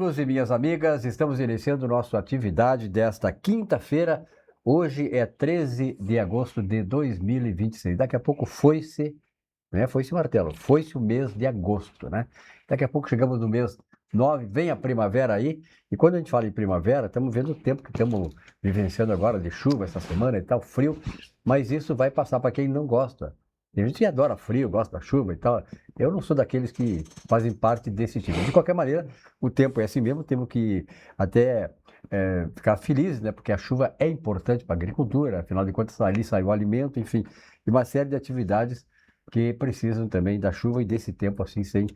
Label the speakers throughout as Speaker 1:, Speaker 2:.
Speaker 1: Amigos e minhas amigas, estamos iniciando nossa atividade desta quinta-feira. Hoje é 13 de agosto de 2026. Daqui a pouco foi-se o martelo, foi-se o mês de agosto, né? Daqui a pouco chegamos no mês 9, vem a primavera aí. E quando a gente fala em primavera, estamos vendo o tempo que estamos vivenciando agora de chuva essa semana e tal, frio. Mas isso vai passar para quem não gosta. Tem gente que adora frio, gosta da chuva e tal. Eu não sou daqueles que fazem parte desse tipo. De qualquer maneira, o tempo é assim mesmo, temos que até ficar felizes, né? Porque a chuva é importante para a agricultura, afinal de contas, ali sai o alimento, enfim, e uma série de atividades que precisam também da chuva e desse tempo assim, sem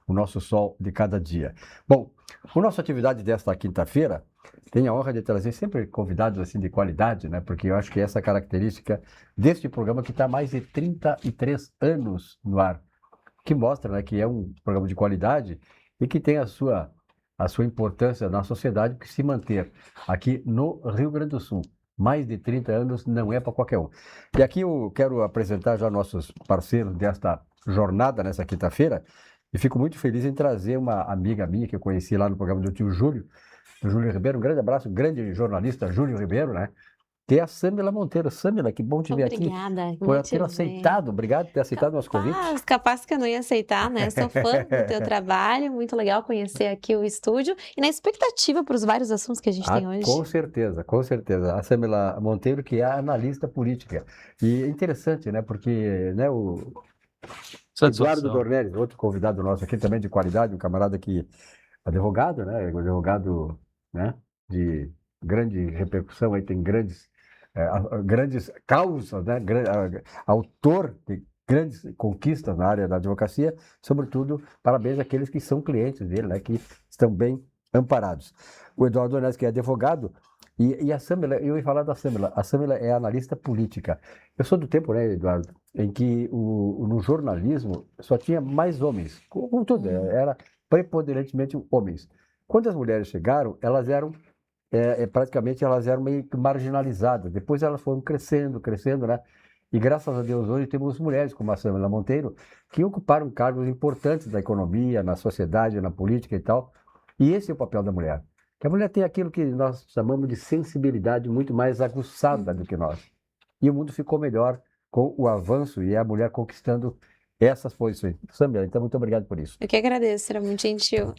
Speaker 1: o nosso sol de cada dia. Bom, a nossa atividade desta quinta-feira tem a honra de trazer sempre convidados assim de qualidade, né? Porque eu acho que essa característica deste programa que está há mais de 33 anos no ar, que mostra, né, que é um programa de qualidade e que tem a sua importância na sociedade, que se manter aqui no Rio Grande do Sul. Mais de 30 anos não é para qualquer um. E aqui eu quero apresentar já nossos parceiros desta jornada, nessa quinta-feira, e fico muito feliz em trazer uma amiga minha que eu conheci lá no programa do tio Júlio, o Júlio Ribeiro. Um grande abraço, grande jornalista Júlio Ribeiro, né? Que é a Sâmila Monteiro. Sâmila, que bom te ver aqui.
Speaker 2: Obrigada.
Speaker 1: Por ter aceitado, obrigado por ter aceitado o nosso convite.
Speaker 2: Capaz que eu não ia aceitar, né? Sou fã do teu trabalho, muito legal conhecer aqui o estúdio e na expectativa para os vários assuntos que a gente tem hoje.
Speaker 1: Com certeza, com certeza. A Sâmila Monteiro, que é analista política. E é interessante, né? Porque né, o Eduardo Dornelles, outro convidado nosso aqui também de qualidade, um camarada que advogado, né? Advogado, né, de grande repercussão, aí tem grandes causas, né? Autor de grandes conquistas na área da advocacia, sobretudo, parabéns àqueles que são clientes dele, né? Que estão bem amparados. O Eduardo Dornelles, que é advogado, e a Sâmila, eu ia falar da Sâmila. A Sâmila é analista política. Eu sou do tempo, né, Eduardo, em que no jornalismo só tinha mais homens, como tudo, era preponderantemente homens. Quando as mulheres chegaram, elas eram, praticamente, elas eram meio que marginalizadas. Depois elas foram crescendo, né? E graças a Deus hoje temos mulheres como a Sâmila Monteiro, que ocuparam cargos importantes da economia, na sociedade, na política e tal. E esse é o papel da mulher. Que a mulher tem aquilo que nós chamamos de sensibilidade muito mais aguçada do que nós. E o mundo ficou melhor com o avanço e a mulher conquistando essas posições. Sâmila, então muito obrigado por isso.
Speaker 2: Eu que agradeço, será muito gentil.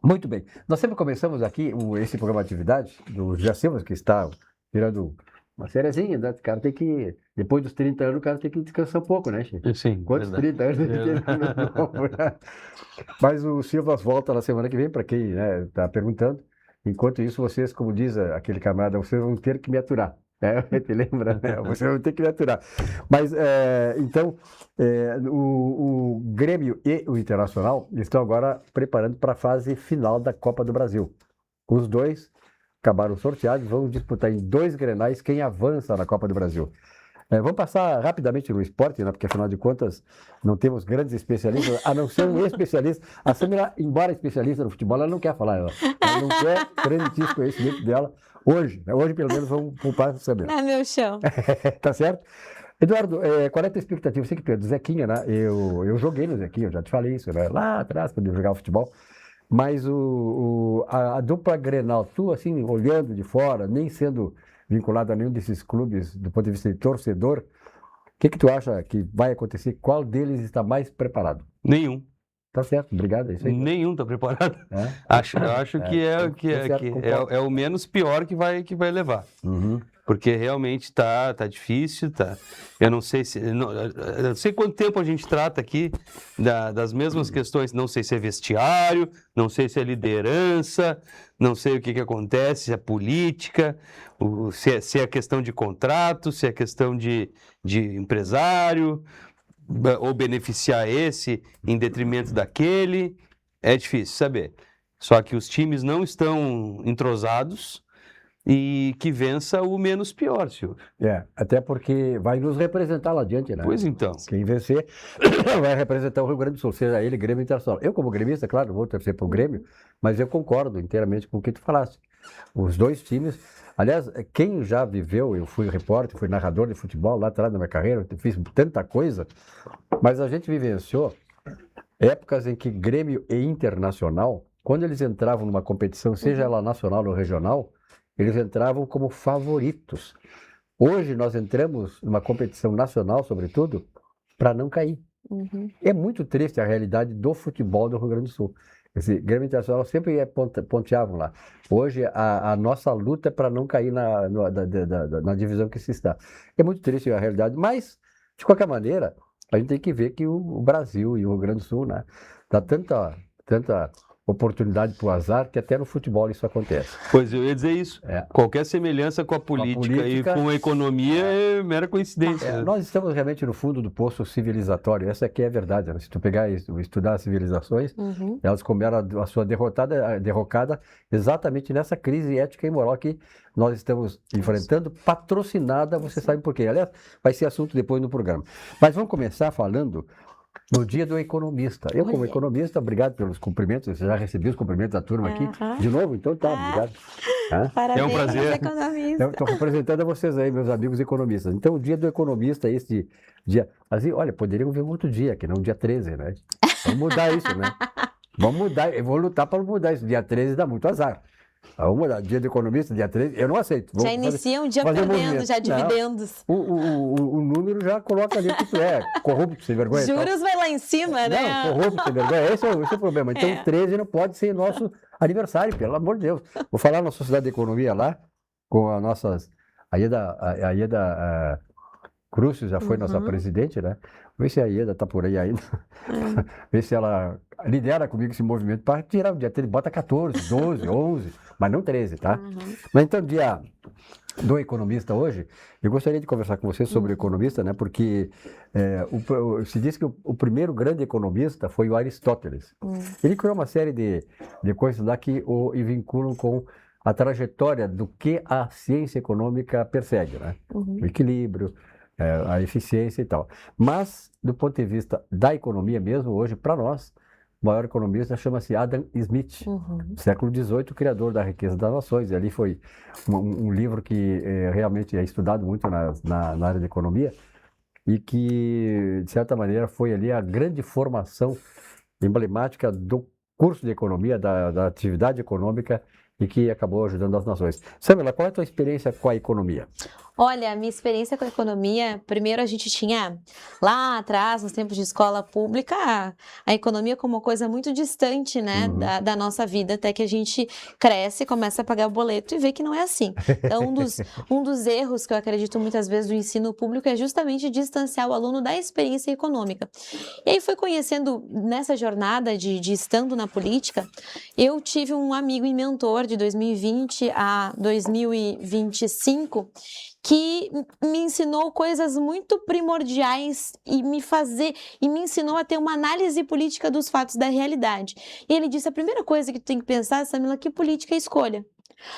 Speaker 1: Muito bem. Nós sempre começamos aqui esse programa de atividade do Jacilvas, que está virando uma sériezinha, né? O cara tem que, depois dos 30 anos, o cara tem que descansar um pouco, né, Chico?
Speaker 3: Sim,
Speaker 1: quantos verdade. 30 anos? Mas o Silvas volta na semana que vem, para quem está perguntando. Enquanto isso, vocês, como diz aquele camarada, vocês vão ter que me aturar. Te lembra, né? Vocês vão ter que me aturar. Mas, então, o Grêmio e o Internacional estão agora preparando para a fase final da Copa do Brasil. Os dois acabaram sorteados, vão disputar em 2 Grenais quem avança na Copa do Brasil. Vamos passar rapidamente no esporte, né? Porque afinal de contas não temos grandes especialistas, a não ser um especialista. A Sâmila, embora especialista no futebol, ela não quer falar, ela não quer transmitir conhecimento dela hoje. Hoje, pelo menos, vamos poupar a Sâmila.
Speaker 2: Não é meu chão.
Speaker 1: Tá certo? Eduardo, qual é a tua expectativa? Você que tu é do Zequinha, né? Eu joguei no Zequinha, eu já te falei isso, né? Lá atrás, quando eu jogava futebol. Mas a dupla Grenal, tu assim, olhando de fora, nem sendo vinculado a nenhum desses clubes do ponto de vista de torcedor, o que tu acha que vai acontecer? Qual deles está mais preparado?
Speaker 3: Nenhum.
Speaker 1: Tá certo, obrigado. É isso aí.
Speaker 3: Nenhum está preparado. Acho que é o menos pior que vai levar.
Speaker 1: Uhum.
Speaker 3: Porque realmente tá difícil, tá. Eu não sei não sei quanto tempo a gente trata aqui das mesmas questões. Não sei se é vestiário, não sei se é liderança, não sei o que acontece, se é política, se é questão de contrato, se é questão de empresário, ou beneficiar esse em detrimento daquele. É difícil saber. Só que os times não estão entrosados. E que vença o menos pior, Silvio.
Speaker 1: Até porque vai nos representar lá adiante, né?
Speaker 3: Pois então.
Speaker 1: Quem vencer vai representar o Rio Grande do Sul, seja ele Grêmio Internacional. Eu, como gremista, claro, vou torcer para o Grêmio, mas eu concordo inteiramente com o que tu falaste. Os dois times, aliás, quem já viveu, eu fui repórter, fui narrador de futebol lá atrás da minha carreira, fiz tanta coisa, mas a gente vivenciou épocas em que Grêmio e Internacional quando eles entravam numa competição, seja ela nacional ou regional, eles entravam como favoritos. Hoje nós entramos numa competição nacional, sobretudo, para não cair. É muito triste a realidade do futebol do Rio Grande do Sul. Esse Grêmio Internacional sempre ponteavam lá. Hoje a nossa luta é para não cair na divisão que se está. É muito triste a realidade, mas, de qualquer maneira, a gente tem que ver que o Brasil e o Rio Grande do Sul, né, dá tanta oportunidade para o azar que até no futebol isso acontece.
Speaker 3: Pois eu ia dizer isso. Qualquer semelhança com a política e com a economia é mera coincidência.
Speaker 1: Nós estamos realmente no fundo do poço civilizatório. Essa aqui é a verdade. Né? Se tu pegar e estudar as civilizações, elas comeram a sua derrocada exatamente nessa crise ética e moral que nós estamos enfrentando, patrocinada, você sabe por quê. Aliás, vai ser assunto depois no programa. Mas vamos começar falando no dia do economista. Eu, como economista, obrigado pelos cumprimentos. Você já recebeu os cumprimentos da turma aqui? De novo? Então tá, obrigado.
Speaker 2: Parabéns,
Speaker 3: é um prazer.
Speaker 2: Economista.
Speaker 1: Estou representando a vocês aí, meus amigos economistas. Então, o dia do economista, esse dia. Assim, olha, poderiam ver um outro dia, que não o dia 13, né? Vamos mudar isso, né? Vamos mudar, eu vou lutar para mudar isso. Dia 13 dá muito azar. Vamos mudar. Dia do economista, dia 13, eu não aceito.
Speaker 2: Já inicia um dia perdendo, já dividendos.
Speaker 1: O número já coloca ali o que tu é. Corrupto, sem vergonha.
Speaker 2: Juros vai lá em cima, né?
Speaker 1: Não, corrupto, sem vergonha. Esse é o problema. Então, 13 não pode ser nosso aniversário, pelo amor de Deus. Vou falar na Sociedade de Economia lá, com as nossas... A Ieda Crucio já foi nossa presidente, né? Vê se a Ieda está por aí ainda. Vê se ela lidera comigo esse movimento para tirar o dia 13. Bota 14, 12, 11, mas não 13, tá? Mas então, dia do economista hoje, eu gostaria de conversar com você sobre o economista, né? Porque se diz que o primeiro grande economista foi o Aristóteles. Ele criou uma série de coisas lá que o vinculam com a trajetória do que a ciência econômica persegue, né? O equilíbrio, a eficiência e tal. Mas, do ponto de vista da economia mesmo, hoje, para nós, o maior economista chama-se Adam Smith, século XVIII, criador da Riqueza das Nações. E ali foi um livro que realmente é estudado muito na área de economia e que, de certa maneira, foi ali a grande formação emblemática do curso de economia, da atividade econômica e que acabou ajudando as nações. Samela, qual é a tua experiência com a economia?
Speaker 2: Olha, a minha experiência com a economia, primeiro a gente tinha lá atrás, nos tempos de escola pública, a economia como uma coisa muito distante, né, da nossa vida, até que a gente cresce, começa a pagar o boleto e vê que não é assim. Então, um dos erros que eu acredito muitas vezes do ensino público é justamente distanciar o aluno da experiência econômica. E aí foi conhecendo, nessa jornada de estando na política, eu tive um amigo e mentor de 2020 a 2025, que me ensinou coisas muito primordiais e me ensinou a ter uma análise política dos fatos da realidade. E ele disse: a primeira coisa que tu tem que pensar, Samela, que política é escolha.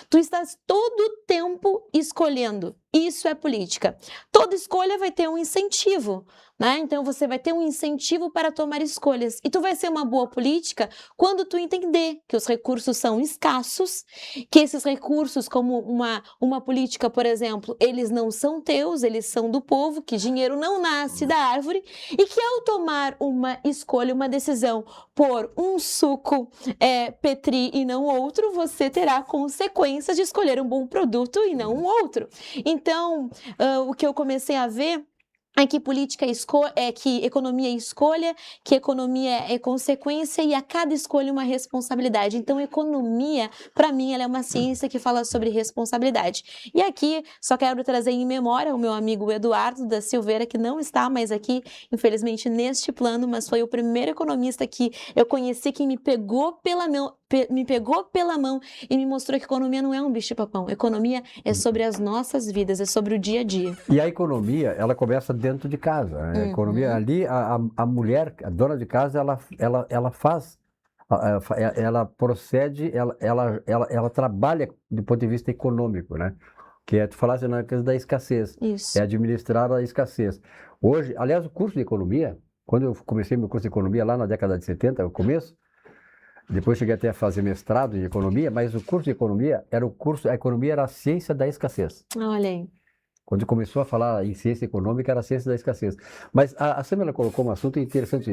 Speaker 2: Tu estás todo o tempo escolhendo. Isso é política. Toda escolha vai ter um incentivo, né? Então você vai ter um incentivo para tomar escolhas. E tu vai ser uma boa política quando tu entender que os recursos são escassos, que esses recursos, como uma política, por exemplo, eles não são teus, eles são do povo, que dinheiro não nasce da árvore, e que ao tomar uma escolha, uma decisão por um suco Petri e não outro, você terá consequências de escolher um bom produto e não um outro. Então, o que eu comecei a ver é que que economia é escolha, que economia é consequência e a cada escolha uma responsabilidade. Então, economia, para mim, ela é uma ciência que fala sobre responsabilidade. E aqui, só quero trazer em memória o meu amigo Eduardo da Silveira, que não está mais aqui, infelizmente, neste plano, mas foi o primeiro economista que eu conheci que me pegou pela mão e me mostrou que economia não é um bicho-papão. Economia é sobre as nossas vidas, é sobre o dia a dia.
Speaker 1: E a economia, ela começa dentro de casa. Né? A economia, ali, a mulher, a dona de casa, ela faz, ela procede, ela trabalha do ponto de vista econômico, né? Que tu falaste na questão da escassez.
Speaker 2: Isso.
Speaker 1: É administrar a escassez. Hoje, aliás, o curso de economia, quando eu comecei meu curso de economia lá na década de 70, o começo, depois cheguei até a fazer mestrado em economia, mas o curso de economia a economia era a ciência da escassez.
Speaker 2: Olha aí.
Speaker 1: Quando começou a falar em ciência econômica, era a ciência da escassez. Mas a Samela colocou um assunto interessante,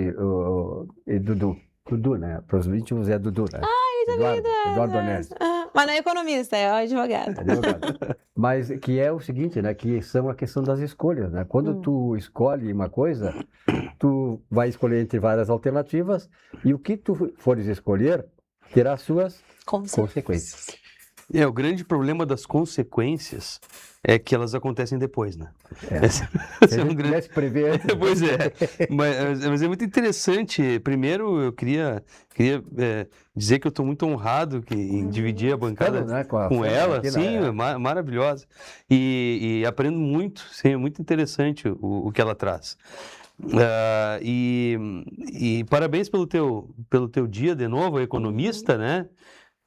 Speaker 1: Dudu, né? Para os íntimos é Dudu, né?
Speaker 2: também,
Speaker 1: Eduardo Donés.
Speaker 2: Mas não é economista, é advogado.
Speaker 1: Advogado. Mas que é o seguinte, né? Que são a questão das escolhas, né? Quando tu escolhe uma coisa, tu vai escolher entre várias alternativas e o que tu fores escolher terá suas consequências.
Speaker 3: O grande problema das consequências é que elas acontecem depois, né?
Speaker 1: Se a gente pudesse prever antes.
Speaker 3: Pois é, mas é muito interessante. Primeiro, eu queria dizer que eu estou muito honrado em dividir a bancada
Speaker 1: Estamos, né,
Speaker 3: com ela.
Speaker 1: aqui,
Speaker 3: Sim,
Speaker 1: né?
Speaker 3: maravilhosa. E aprendo muito, sim, é muito interessante o que ela traz. E parabéns pelo teu dia de novo, economista, né?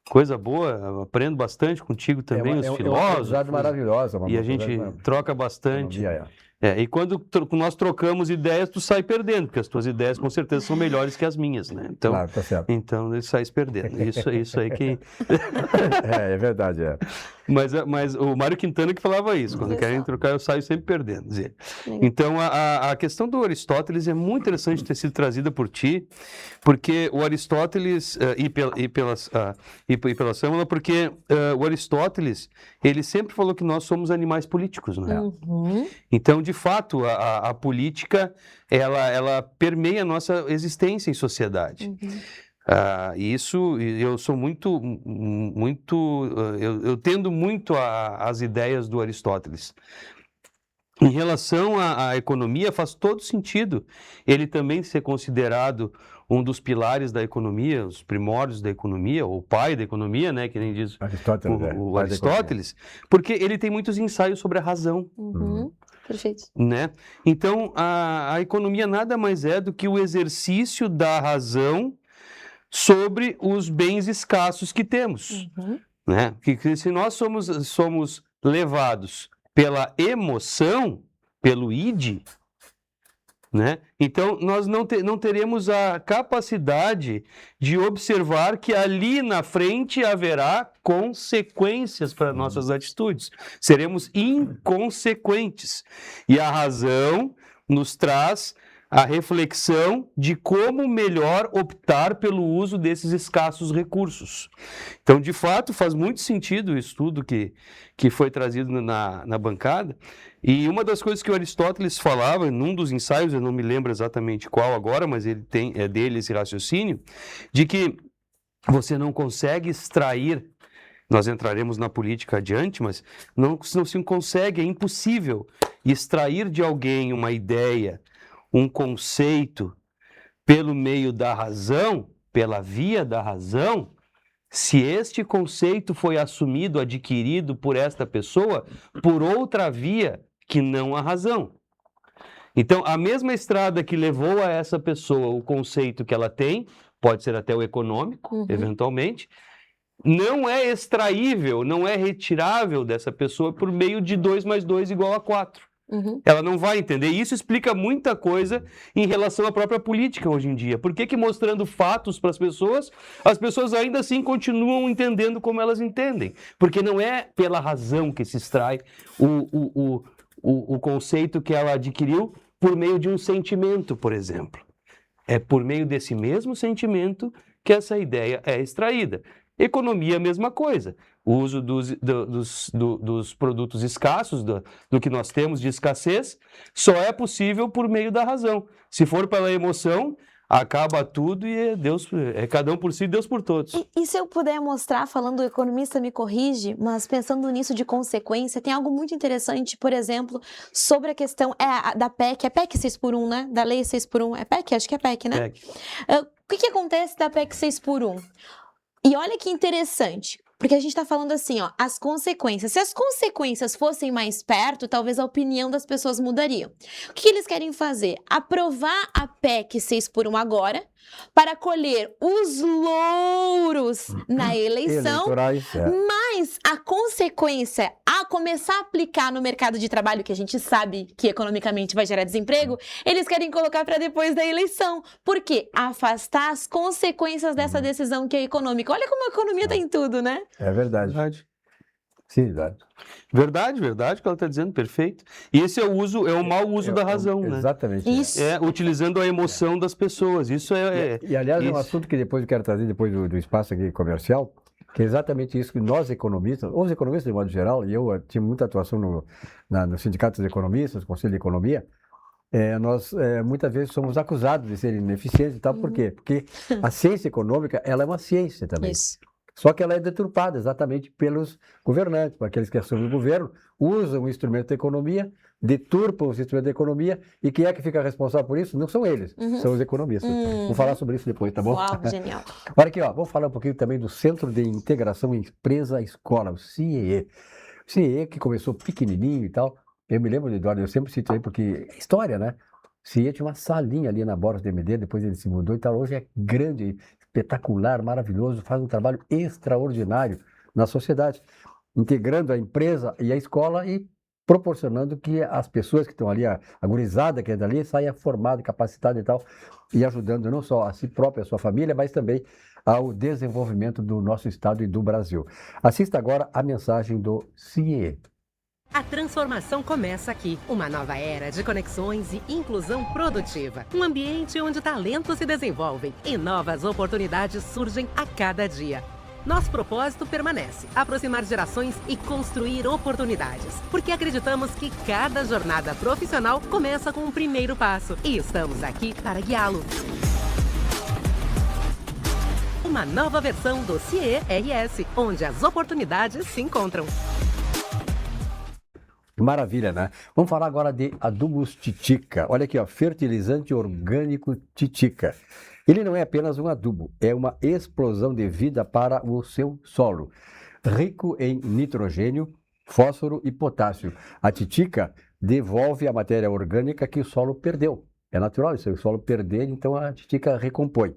Speaker 3: Coisa boa, aprendo bastante contigo também, os filósofos.
Speaker 1: É uma aprendizagem maravilhosa.
Speaker 3: E a gente troca bastante.
Speaker 1: Economia,
Speaker 3: E quando nós trocamos ideias, tu sai perdendo, porque as tuas ideias com certeza são melhores que as minhas, né? Então,
Speaker 1: claro, tá certo.
Speaker 3: Então ele sai perdendo. Isso aí que...
Speaker 1: É verdade, é.
Speaker 3: Mas o Mário Quintana que falava isso, quando querem trocar eu saio sempre perdendo. Dizia. Então a questão do Aristóteles é muito interessante ter sido trazida por ti, porque o Aristóteles, e pela Sâmula, porque o Aristóteles, ele sempre falou que nós somos animais políticos, né? Então, de fato, a política, ela permeia a nossa existência em sociedade. Isso, eu sou eu tendo muito às ideias do Aristóteles. Em relação à economia, faz todo sentido ele também ser considerado um dos pilares da economia, os primórdios da economia, ou o pai da economia, né, que nem diz o Aristóteles, porque ele tem muitos ensaios sobre a razão.
Speaker 2: Perfeito.
Speaker 3: Né? Então, a economia nada mais é do que o exercício da razão sobre os bens escassos que temos. Né? Que se nós somos levados pela emoção, pelo id, né? Então nós não teremos a capacidade de observar que ali na frente haverá consequências para nossas atitudes. Seremos inconsequentes. E a razão nos traz a reflexão de como melhor optar pelo uso desses escassos recursos. Então, de fato, faz muito sentido o estudo que foi trazido na bancada. E uma das coisas que o Aristóteles falava, num dos ensaios, eu não me lembro exatamente qual agora, mas ele é dele esse raciocínio, de que você não consegue extrair, nós entraremos na política adiante, mas não se consegue, é impossível extrair de alguém uma ideia, um conceito pelo meio da razão, pela via da razão, se este conceito foi assumido, adquirido por esta pessoa, por outra via que não a razão. Então, a mesma estrada que levou a essa pessoa o conceito que ela tem, pode ser até o econômico, eventualmente, não é extraível, não é retirável dessa pessoa por meio de 2 mais 2 igual a 4. Ela não vai entender. E isso explica muita coisa em relação à própria política hoje em dia. Por que mostrando fatos para as pessoas ainda assim continuam entendendo como elas entendem? Porque não é pela razão que se extrai o conceito que ela adquiriu por meio de um sentimento, por exemplo. É por meio desse mesmo sentimento que essa ideia é extraída. Economia, a mesma coisa. O uso dos produtos escassos, do que nós temos de escassez, só é possível por meio da razão. Se for pela emoção, acaba tudo e é cada um por si e Deus por todos.
Speaker 2: E se eu puder mostrar, falando, o economista me corrige, mas pensando nisso de consequência, tem algo muito interessante, por exemplo, sobre a questão da PEC, é PEC 6x1, né? Da lei 6x1, é PEC? Acho que é PEC, né?
Speaker 3: PEC.
Speaker 2: O que acontece da PEC 6x1? E olha que interessante, porque a gente está falando assim, ó, as consequências. Se as consequências fossem mais perto, talvez a opinião das pessoas mudaria. O que eles querem fazer? Aprovar a PEC 6x1 agora, para colher os louros na eleição, mas a consequência, a começar a aplicar no mercado de trabalho, que a gente sabe que economicamente vai gerar desemprego, eles querem colocar para depois da eleição. Por quê? Afastar as consequências dessa decisão que é econômica. Olha como a economia tem tudo, né?
Speaker 1: É verdade. Sim, verdade.
Speaker 3: Verdade o que ela está dizendo, perfeito. E esse é o mau uso da razão, né?
Speaker 1: Exatamente.
Speaker 2: Isso.
Speaker 3: Utilizando a emoção das pessoas. Isso
Speaker 1: E aliás, é um assunto que depois eu quero trazer depois do espaço aqui comercial, que é exatamente isso que nós economistas, os economistas de modo geral, e eu tinha muita atuação no Sindicato dos Economistas, Conselho de Economia, nós muitas vezes somos acusados de serem ineficientes e tal, por quê? Porque a ciência econômica, ela é uma ciência também.
Speaker 2: Isso.
Speaker 1: Só que ela é deturpada exatamente pelos governantes, por aqueles que assumem o governo, usam o instrumento da economia, deturpam os instrumentos da economia, e quem é que fica responsável por isso? Não são eles, são os economistas. Vou falar sobre isso depois, tá bom?
Speaker 2: Uau, genial.
Speaker 1: Olha aqui, ó, vamos falar um pouquinho também do Centro de Integração Empresa-Escola, o CIEE. O CIEE que começou pequenininho e tal, eu me lembro de Eduardo, eu sempre cito aí porque é história, né? O CIEE tinha uma salinha ali na Borges de MD, depois ele se mudou e tal, hoje é grande, espetacular, maravilhoso, faz um trabalho extraordinário na sociedade, integrando a empresa e a escola e proporcionando que as pessoas que estão ali, a gurizada que é dali, saia formada, capacitada e tal, e ajudando não só a si própria, a sua família, mas também ao desenvolvimento do nosso estado e do Brasil. Assista agora a mensagem do CIEE.
Speaker 4: A transformação começa aqui. Uma nova era de conexões e inclusão produtiva. Um ambiente onde talentos se desenvolvem e novas oportunidades surgem a cada dia. Nosso propósito permanece: aproximar gerações e construir oportunidades. Porque acreditamos que cada jornada profissional começa com um primeiro passo. E estamos aqui para guiá-lo. Uma nova versão do CIE-RS, onde as oportunidades se encontram.
Speaker 1: Maravilha, né? Vamos falar agora de adubos Titica. Olha aqui, ó, fertilizante orgânico Titica. Ele não é apenas um adubo, é uma explosão de vida para o seu solo. Rico em nitrogênio, fósforo e potássio. A Titica devolve a matéria orgânica que o solo perdeu. É natural, se o solo perder, então a Titica recompõe.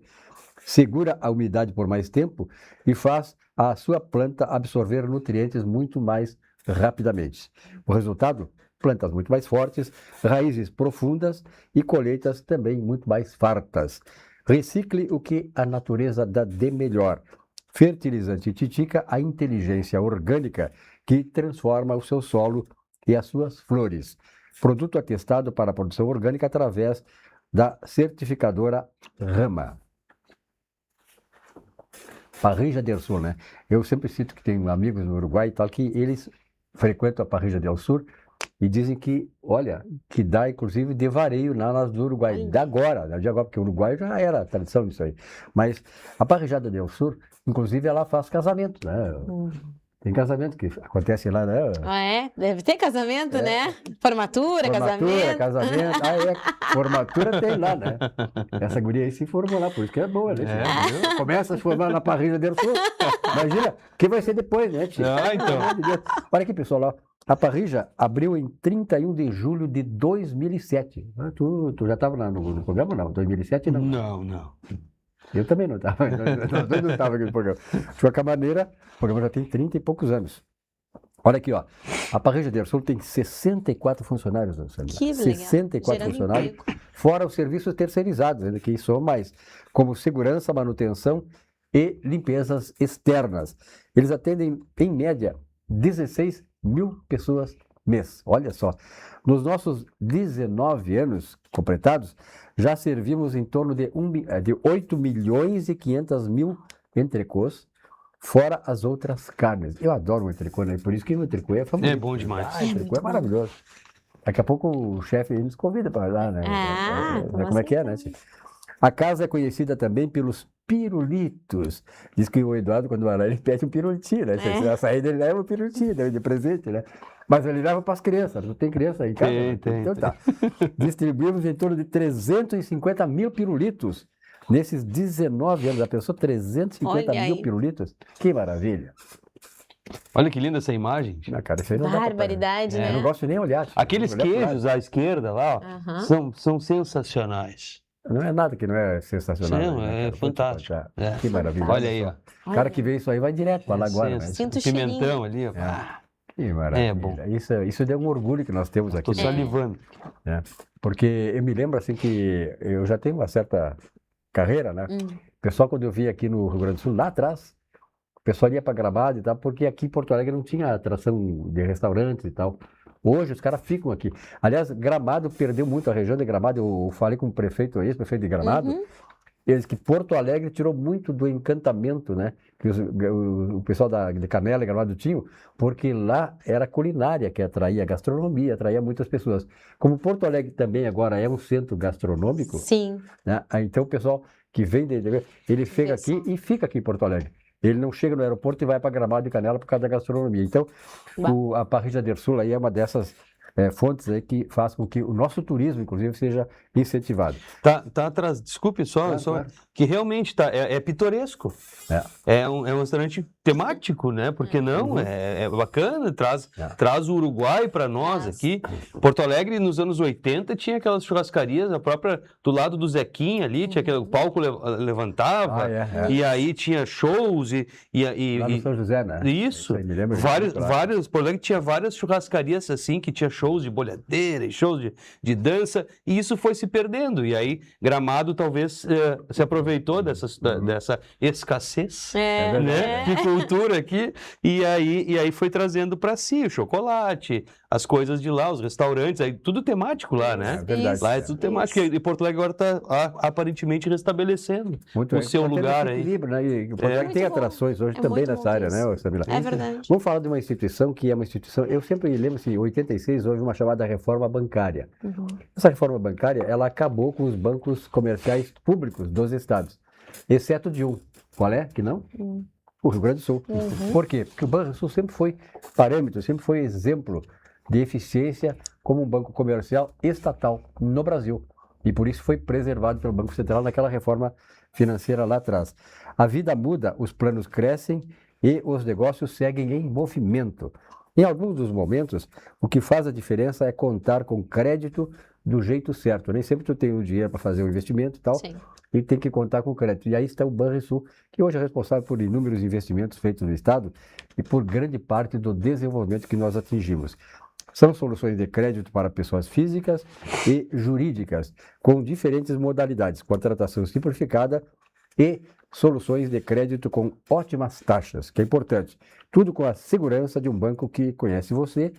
Speaker 1: Segura a umidade por mais tempo e faz a sua planta absorver nutrientes muito mais rapidamente. O resultado? Plantas muito mais fortes, raízes profundas e colheitas também muito mais fartas. Recicle o que a natureza dá de melhor. Fertilizante Titica, a inteligência orgânica que transforma o seu solo e as suas flores. Produto atestado para a produção orgânica através da certificadora Rama. Parrilla del Sur, né? Eu sempre cito que tenho amigos no Uruguai e tal, que eles frequentam a Parrilla del Sur e dizem que, olha, que dá inclusive de vareio lá do Uruguai, de agora, porque o Uruguai já era tradição disso aí. Mas a Parrillada del Sur, inclusive, ela faz casamento, né? Tem casamento que acontece lá, né?
Speaker 2: Ah, é? Deve ter casamento, né? Formatura, casamento.
Speaker 1: Formatura tem lá, né? Essa guria aí se formou lá, por isso que é boa, né? Começa a se formar na Parrilla del Sur. Imagina, o que vai ser depois, né, tio?
Speaker 3: Então.
Speaker 1: Olha aqui, pessoal, ó. A Parrilla abriu em 31 de julho de 2007. Tu já estava no programa, não? 2007, não?
Speaker 3: Não.
Speaker 1: Eu também não estava. Nós dois não estávamos aqui no programa. De qualquer maneira, o programa já tem 30 e poucos anos. Olha aqui, ó. A Parrilla del Sur tem 64 funcionários.
Speaker 2: Que legal.
Speaker 1: 64
Speaker 2: Gerando
Speaker 1: funcionários,
Speaker 2: emprego.
Speaker 1: fora os serviços terceirizados, ainda que são mais, como segurança, manutenção e limpezas externas. Eles atendem, em média, 16 mil pessoas mês. Olha só. Nos nossos 19 anos completados, já servimos em torno de 8 milhões e 500 mil entrecôs, fora as outras carnes. Eu adoro o entrecô, né? Por isso que o entrecô é famoso.
Speaker 3: É bom demais.
Speaker 1: O entrecô é maravilhoso. Daqui a pouco o chefe nos convida para lá, né? Como é que é, né? A casa é conhecida também pelos pirulitos. Diz que o Eduardo, quando vai lá, ele pede um pirulitinho, né? Se a saída, ele leva um pirulitinho de presente, né? Mas ele leva para as crianças. Não tem criança aí em casa?
Speaker 3: Tem.
Speaker 1: Então tá. Distribuímos em torno de 350 mil pirulitos nesses 19 anos. A pessoa, 350 mil pirulitos. Que maravilha.
Speaker 3: Olha que linda essa imagem.
Speaker 1: Não, cara, isso aí não dá pra-
Speaker 2: Barbaridade, né?
Speaker 1: Eu não gosto nem de olhar.
Speaker 3: Aqueles
Speaker 1: Olhar pro lado.
Speaker 3: queijos à esquerda lá, ó, são sensacionais.
Speaker 1: Não é nada que não é sensacional.
Speaker 3: Não,
Speaker 1: né,
Speaker 3: é
Speaker 1: cara? Vou te
Speaker 3: fantástico.
Speaker 1: contar.
Speaker 3: É.
Speaker 1: Que maravilha.
Speaker 3: Olha aí, ó.
Speaker 1: O cara que vê isso aí vai direto para lá agora. Né?
Speaker 2: Sinto o
Speaker 3: Pimentão
Speaker 2: cheirinho.
Speaker 3: ali, ó.
Speaker 1: Que maravilha.
Speaker 3: É bom.
Speaker 1: Isso deu um orgulho que nós temos aqui.
Speaker 3: Tô salivando.
Speaker 1: Né? Porque eu me lembro assim que eu já tenho uma certa carreira, né? O pessoal, quando eu vim aqui no Rio Grande do Sul, lá atrás, pessoal ia para Gramado e tal, porque aqui em Porto Alegre não tinha atração de restaurantes e tal. Hoje os caras ficam aqui. Aliás, Gramado perdeu muito, a região de Gramado, eu falei com o prefeito, ex-prefeito de Gramado, eles que Porto Alegre tirou muito do encantamento, né? Que o pessoal de Canela e Gramado tinham, porque lá era culinária que atraía, gastronomia, atraía muitas pessoas. Como Porto Alegre também agora é um centro gastronômico,
Speaker 2: Sim.
Speaker 1: né? Então o pessoal que vem ele chega aqui e fica aqui em Porto Alegre. Ele não chega no aeroporto e vai para Gramado e Canela por causa da gastronomia. Então, a Parrilla del Sul aí é uma dessas fontes aí que faz com que o nosso turismo, inclusive, seja incentivado.
Speaker 3: Tá atrás, desculpe só,
Speaker 1: Claro.
Speaker 3: que realmente é pitoresco. É um restaurante temático, né? Porque não, é bacana, traz o Uruguai para nós aqui. Porto Alegre, nos anos 80, tinha aquelas churrascarias, a própria, do lado do Zequinha ali, tinha aquele palco levantava, e aí tinha shows
Speaker 1: Lá no São José, né?
Speaker 3: Isso.
Speaker 1: Aí, me lembro
Speaker 3: Vários, Porto Alegre tinha várias churrascarias assim, que tinha shows de bolhadeira e shows de dança, e isso foi se perdendo. E aí, Gramado talvez se aproveitou dessa escassez, né, de cultura aqui, e aí foi trazendo para si o chocolate, as coisas de lá, os restaurantes, aí tudo temático lá, né?
Speaker 1: É verdade.
Speaker 3: Lá é tudo temático. E Porto Alegre agora está aparentemente restabelecendo o seu lugar aí.
Speaker 1: Equilíbrio, né? E Porto Alegre tem atrações hoje também nessa área, né, Samila?
Speaker 2: É verdade.
Speaker 1: Vamos falar de uma instituição que é uma instituição, eu sempre lembro assim, em 86 houve uma chamada reforma bancária. Essa reforma bancária, ela acabou com os bancos comerciais públicos dos estados, exceto de um. Qual é? Que não? O Rio Grande do Sul. Por quê? Porque o Banrisul sempre foi parâmetro, sempre foi exemplo de eficiência como um banco comercial estatal no Brasil. E por isso foi preservado pelo Banco Central naquela reforma financeira lá atrás. A vida muda, os planos crescem e os negócios seguem em movimento. Em alguns dos momentos, o que faz a diferença é contar com crédito do jeito certo. Nem sempre tu tem o dinheiro para fazer o investimento e tal, e tem que contar com crédito. E aí está o Banrisul, que hoje é responsável por inúmeros investimentos feitos no Estado e por grande parte do desenvolvimento que nós atingimos. São soluções de crédito para pessoas físicas e jurídicas, com diferentes modalidades, contratação simplificada e soluções de crédito com ótimas taxas, que é importante. Tudo com a segurança de um banco que conhece você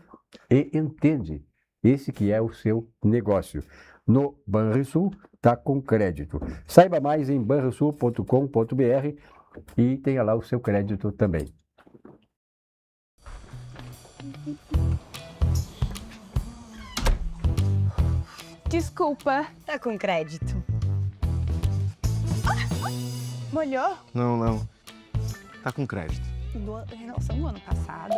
Speaker 1: e entende esse que é o seu negócio. No Banrisul, está com crédito. Saiba mais em banrisul.com.br e tenha lá o seu crédito também.
Speaker 5: Desculpa.
Speaker 6: Tá com crédito.
Speaker 5: Molhou?
Speaker 7: Não. Tá com crédito.
Speaker 5: Renovação do ano passado.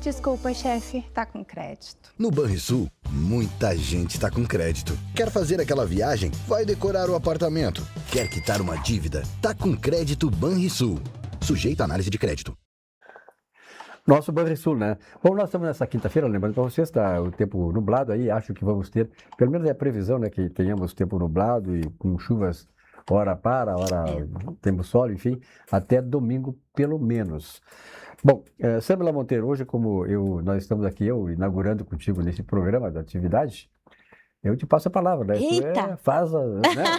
Speaker 5: Desculpa, chefe.
Speaker 6: Tá com crédito.
Speaker 8: No Banrisul, muita gente está com crédito. Quer fazer aquela viagem? Vai decorar o apartamento. Quer quitar uma dívida? Tá com crédito Banrisul. Sujeito à análise de crédito.
Speaker 1: Nosso Banrisul, né? Bom, nós estamos nessa quinta-feira, lembrando para vocês, está o tempo nublado aí, acho que vamos ter, pelo menos é a previsão, né, que tenhamos tempo nublado e com chuvas hora para, hora temos sol, enfim, até domingo pelo menos. Bom, Samila Monteiro, hoje como nós estamos aqui, eu inaugurando contigo nesse programa da atividade, eu te passo a palavra, né?
Speaker 2: Eita!
Speaker 1: Faz, né?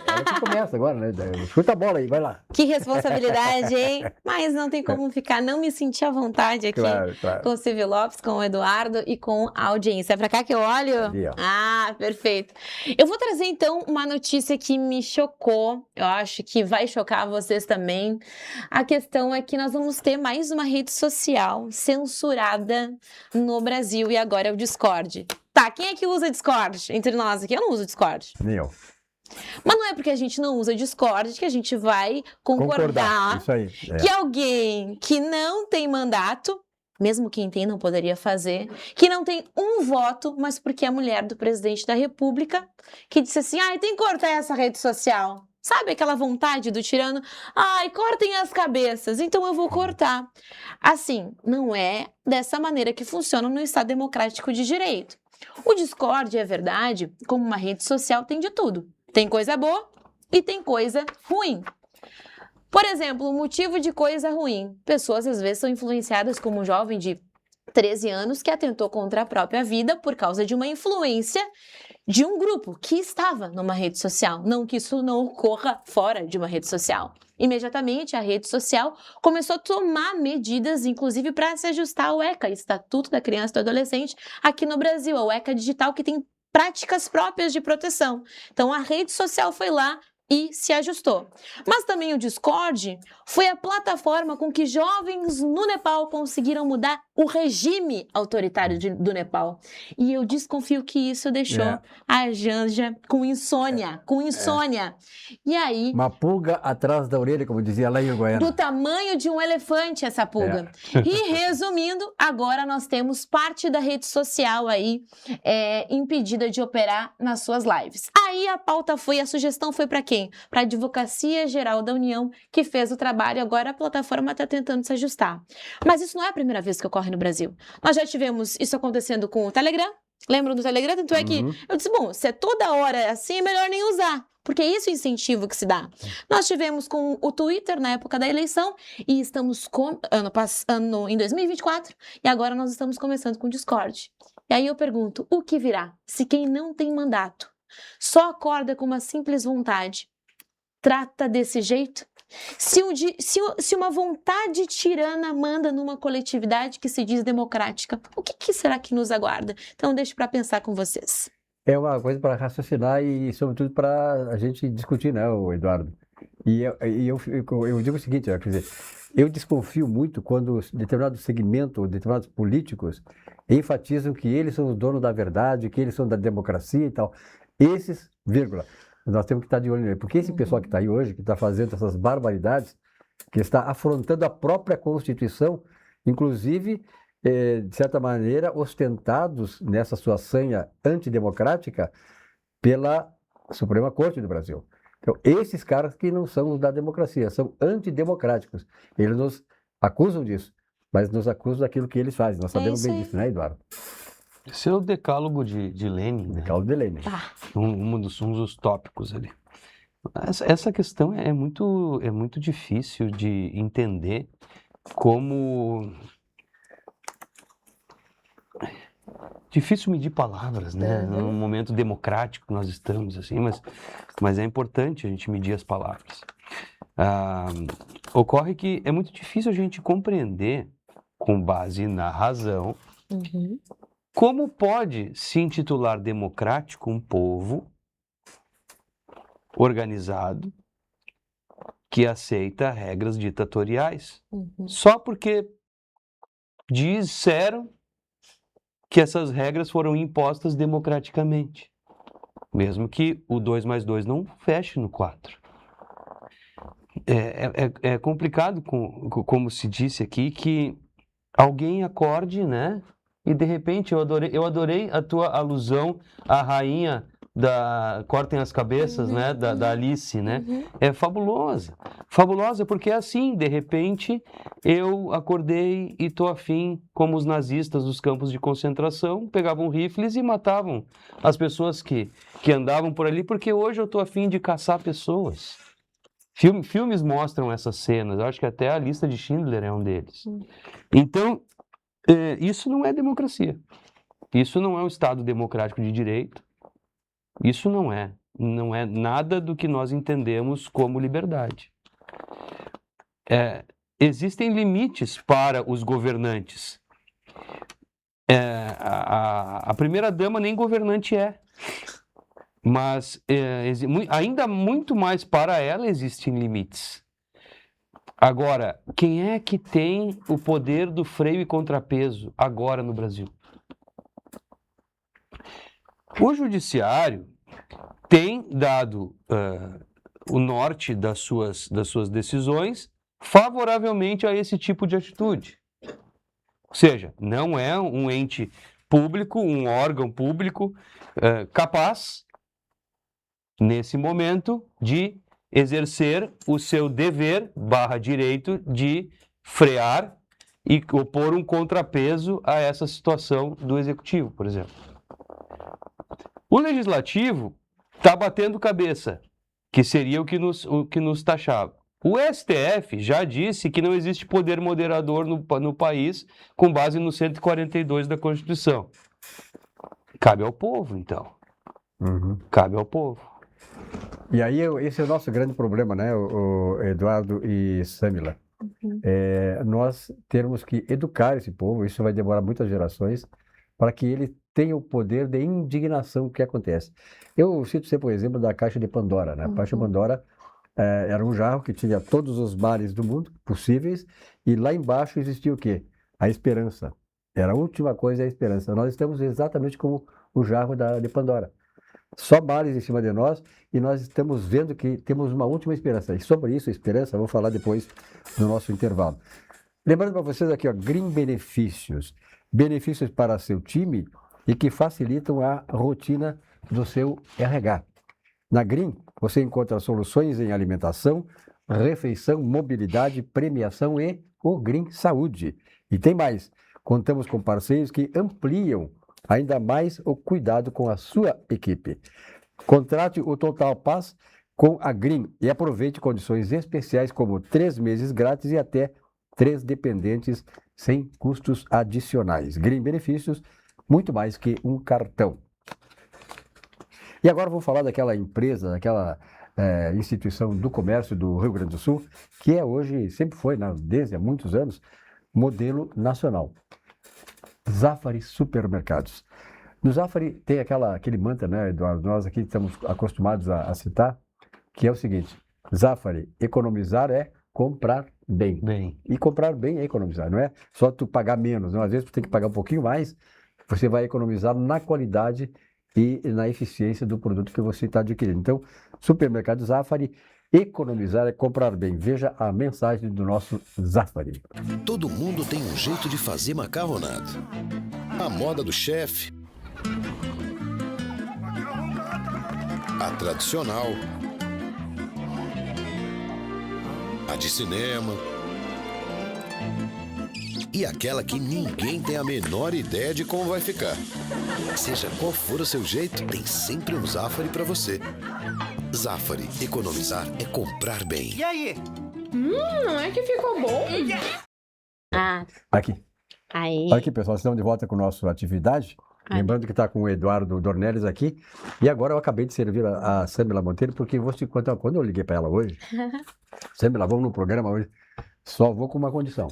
Speaker 1: Ela que começa agora, né? Chuta a bola aí, vai lá.
Speaker 2: Que responsabilidade, hein? Mas não tem como não me sentir à vontade aqui
Speaker 1: Claro.
Speaker 2: com o Silvio Lopes, com o Eduardo e com a audiência. É pra cá que eu olho?
Speaker 1: Ali, ó.
Speaker 2: Ah, perfeito. Eu vou trazer então uma notícia que me chocou, eu acho que vai chocar vocês também. A questão é que nós vamos ter mais uma rede social censurada no Brasil e agora é o Discord. Tá, quem é que usa Discord entre nós aqui? Eu não uso Discord.
Speaker 1: Nem eu.
Speaker 2: Mas não é porque a gente não usa Discord que a gente vai concordar
Speaker 1: Isso aí.
Speaker 2: que alguém que não tem mandato, mesmo quem tem não poderia fazer, que não tem um voto, mas porque é mulher do presidente da República, que disse assim, tem que cortar essa rede social. Sabe aquela vontade do tirano? Cortem as cabeças, então eu vou cortar. Assim, não é dessa maneira que funciona no Estado Democrático de Direito. O Discord, é verdade, como uma rede social, tem de tudo. Tem coisa boa e tem coisa ruim. Por exemplo, o motivo de coisa ruim. Pessoas, às vezes, são influenciadas como um jovem de 13 anos que atentou contra a própria vida por causa de uma influência de um grupo que estava numa rede social. Não que isso não ocorra fora de uma rede social. Imediatamente, a rede social começou a tomar medidas, inclusive para se ajustar ao ECA, Estatuto da Criança e do Adolescente, aqui no Brasil, ao ECA digital, que tem práticas próprias de proteção. Então, a rede social foi lá e se ajustou. Mas também o Discord foi a plataforma com que jovens no Nepal conseguiram mudar o regime autoritário do Nepal. E eu desconfio que isso deixou a Janja com insônia, E aí...
Speaker 1: Uma pulga atrás da orelha, como dizia lá em Uruguaiana.
Speaker 2: Do tamanho de um elefante essa pulga. E resumindo, agora nós temos parte da rede social aí impedida de operar nas suas lives. Aí a sugestão foi para quem? Para a Advocacia Geral da União, que fez o trabalho, agora a plataforma está tentando se ajustar. Mas isso não é a primeira vez que ocorre no Brasil. Nós já tivemos isso acontecendo com o Telegram. Lembram do Telegram? Tanto é que eu disse, bom, se é toda hora assim, é melhor nem usar. Porque é isso o incentivo que se dá. Nós tivemos com o Twitter na época da eleição e estamos em 2024 e agora nós estamos começando com o Discord. E aí eu pergunto, o que virá se quem não tem mandato só acorda com uma simples vontade, trata desse jeito? Se uma vontade tirana manda numa coletividade que se diz democrática, o que será que nos aguarda? Então deixo para pensar com vocês.
Speaker 1: É uma coisa para raciocinar e, sobretudo, para a gente discutir, né, Eduardo? E eu digo o seguinte, quer dizer, eu desconfio muito quando determinado segmento, determinados políticos enfatizam que eles são os donos da verdade, que eles são da democracia e tal. Esses, nós temos que estar de olho nele, porque esse pessoal que está aí hoje, que está fazendo essas barbaridades, que está afrontando a própria Constituição, inclusive, de certa maneira, ostentados nessa sua sanha antidemocrática pela Suprema Corte do Brasil. Então, esses caras que não são os da democracia, são antidemocráticos. Eles nos acusam disso, mas nos acusam daquilo que eles fazem. Nós sabemos bem disso, né, Eduardo?
Speaker 3: Esse é o decálogo de Lenin, né?
Speaker 1: Decálogo de Lenin.
Speaker 3: Um dos tópicos ali. Essa questão é muito difícil de entender como... Difícil medir palavras, né? Num momento democrático que nós estamos, assim, mas é importante a gente medir as palavras. Ocorre que é muito difícil a gente compreender, com base na razão, como pode se intitular democrático um povo organizado que aceita regras ditatoriais, só porque disseram que essas regras foram impostas democraticamente, mesmo que o 2 mais 2 não feche no 4. É complicado, como se disse aqui, que alguém acorde, né? E de repente, eu adorei a tua alusão à rainha da Cortem as Cabeças, né? Da Alice, né? É fabulosa. Fabulosa porque é assim, de repente, eu acordei e tô afim, como os nazistas dos campos de concentração, pegavam rifles e matavam as pessoas que andavam por ali, porque hoje eu tô afim de caçar pessoas. Filmes mostram essas cenas, eu acho que até a Lista de Schindler é um deles. Então, isso não é democracia. Isso não é um Estado democrático de direito. Isso não é nada do que nós entendemos como liberdade. Existem limites para os governantes. A primeira-dama nem governante é. Mas ainda muito mais para ela existem limites. Agora, quem é que tem o poder do freio e contrapeso agora no Brasil? O judiciário tem dado o norte das suas decisões favoravelmente a esse tipo de atitude. Ou seja, não é um ente público, um órgão público capaz, nesse momento, de exercer o seu dever / direito de frear e opor um contrapeso a essa situação do executivo, por exemplo. O legislativo está batendo cabeça, que seria o que nos taxava. O STF já disse que não existe poder moderador no país com base no 142 da Constituição. Cabe ao povo, então. Cabe ao povo.
Speaker 1: E aí, esse é o nosso grande problema, né, o Eduardo e Samila. Nós temos que educar esse povo, isso vai demorar muitas gerações, para que ele tenha o poder de indignação que acontece. Eu cito sempre o exemplo da Caixa de Pandora, né? A Caixa de Pandora era um jarro que tinha todos os males do mundo possíveis, e lá embaixo existia o quê? A esperança. Era a última coisa, a esperança. Nós estamos exatamente como o jarro de Pandora. Só males em cima de nós, e nós estamos vendo que temos uma última esperança. E sobre isso, a esperança, vou falar depois no nosso intervalo. Lembrando para vocês aqui, ó, Green Benefícios. Benefícios para seu time e que facilitam a rotina do seu RH. Na Green, você encontra soluções em alimentação, refeição, mobilidade, premiação e o Green Saúde. E tem mais, contamos com parceiros que ampliam ainda mais o cuidado com a sua equipe. Contrate o Total Pass com a Green e aproveite condições especiais como 3 meses grátis e até 3 dependentes sem custos adicionais. Green Benefícios, muito mais que um cartão. E agora vou falar daquela empresa, daquela instituição do comércio do Rio Grande do Sul, que é hoje, sempre foi, desde há muitos anos, modelo nacional. Zafari Supermercados. No Zafari tem aquele mantra, né, Eduardo? Nós aqui estamos acostumados a citar, que é o seguinte: Zafari, economizar é comprar bem. E comprar bem é economizar, não é só tu pagar menos, não? Às vezes tu tem que pagar um pouquinho mais, você vai economizar na qualidade e na eficiência do produto que você está adquirindo. Então, Supermercado Zafari, economizar é comprar bem. Veja a mensagem do nosso Zafari.
Speaker 9: Todo mundo tem um jeito de fazer macarronada. A moda do chefe, a tradicional, a de cinema e aquela que ninguém tem a menor ideia de como vai ficar. Seja qual for o seu jeito, tem sempre um Zafari para você. Zafari, economizar é comprar bem.
Speaker 10: E aí?
Speaker 5: Não é que ficou bom?
Speaker 1: Aqui.
Speaker 2: Aí.
Speaker 1: Olha aqui, pessoal, estamos de volta com a nossa atividade. Lembrando que está com o Eduardo Dornelles aqui. E agora eu acabei de servir a Samila Monteiro, porque vou te contar, quando eu liguei para ela hoje, Samila, vamos no programa hoje, só vou com uma condição.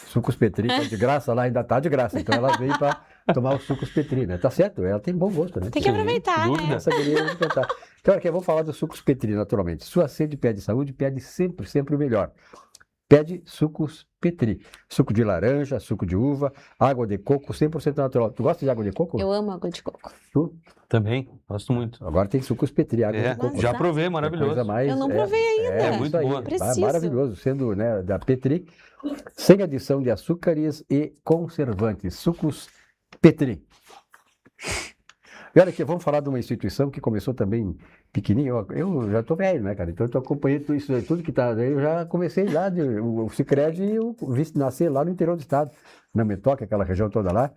Speaker 1: Sucos Petri, tá de graça lá, ainda tá de graça. Então ela veio para tomar os sucos Petri, né? Tá certo, ela tem bom gosto, né?
Speaker 2: Tem que aproveitar, né?
Speaker 1: Essa queria tentar. Então aqui eu vou falar dos sucos Petri, naturalmente. Sua sede pede saúde, pede sempre o melhor. Pede sucos Petri. Suco de laranja, suco de uva, água de coco, 100% natural. Tu gosta de água de coco?
Speaker 2: Eu amo água de coco.
Speaker 1: Tu?
Speaker 3: Também, gosto muito.
Speaker 1: Agora tem sucos Petri, água de coco.
Speaker 3: Já provei, maravilhoso.
Speaker 1: Coisa mais,
Speaker 2: Eu não provei ainda.
Speaker 1: É
Speaker 3: muito
Speaker 1: isso
Speaker 3: boa.
Speaker 2: Preciso.
Speaker 1: Maravilhoso, sendo, né, da Petri, sem adição de açúcares e conservantes. Sucos Petri. E olha aqui, vamos falar de uma instituição que começou também pequenininho. Eu já estou velho, né, cara? Então eu estou acompanhando isso, tudo que está. Eu já comecei lá, o Sicredi, eu vi nascer lá no interior do estado, na Metoca, aquela região toda lá.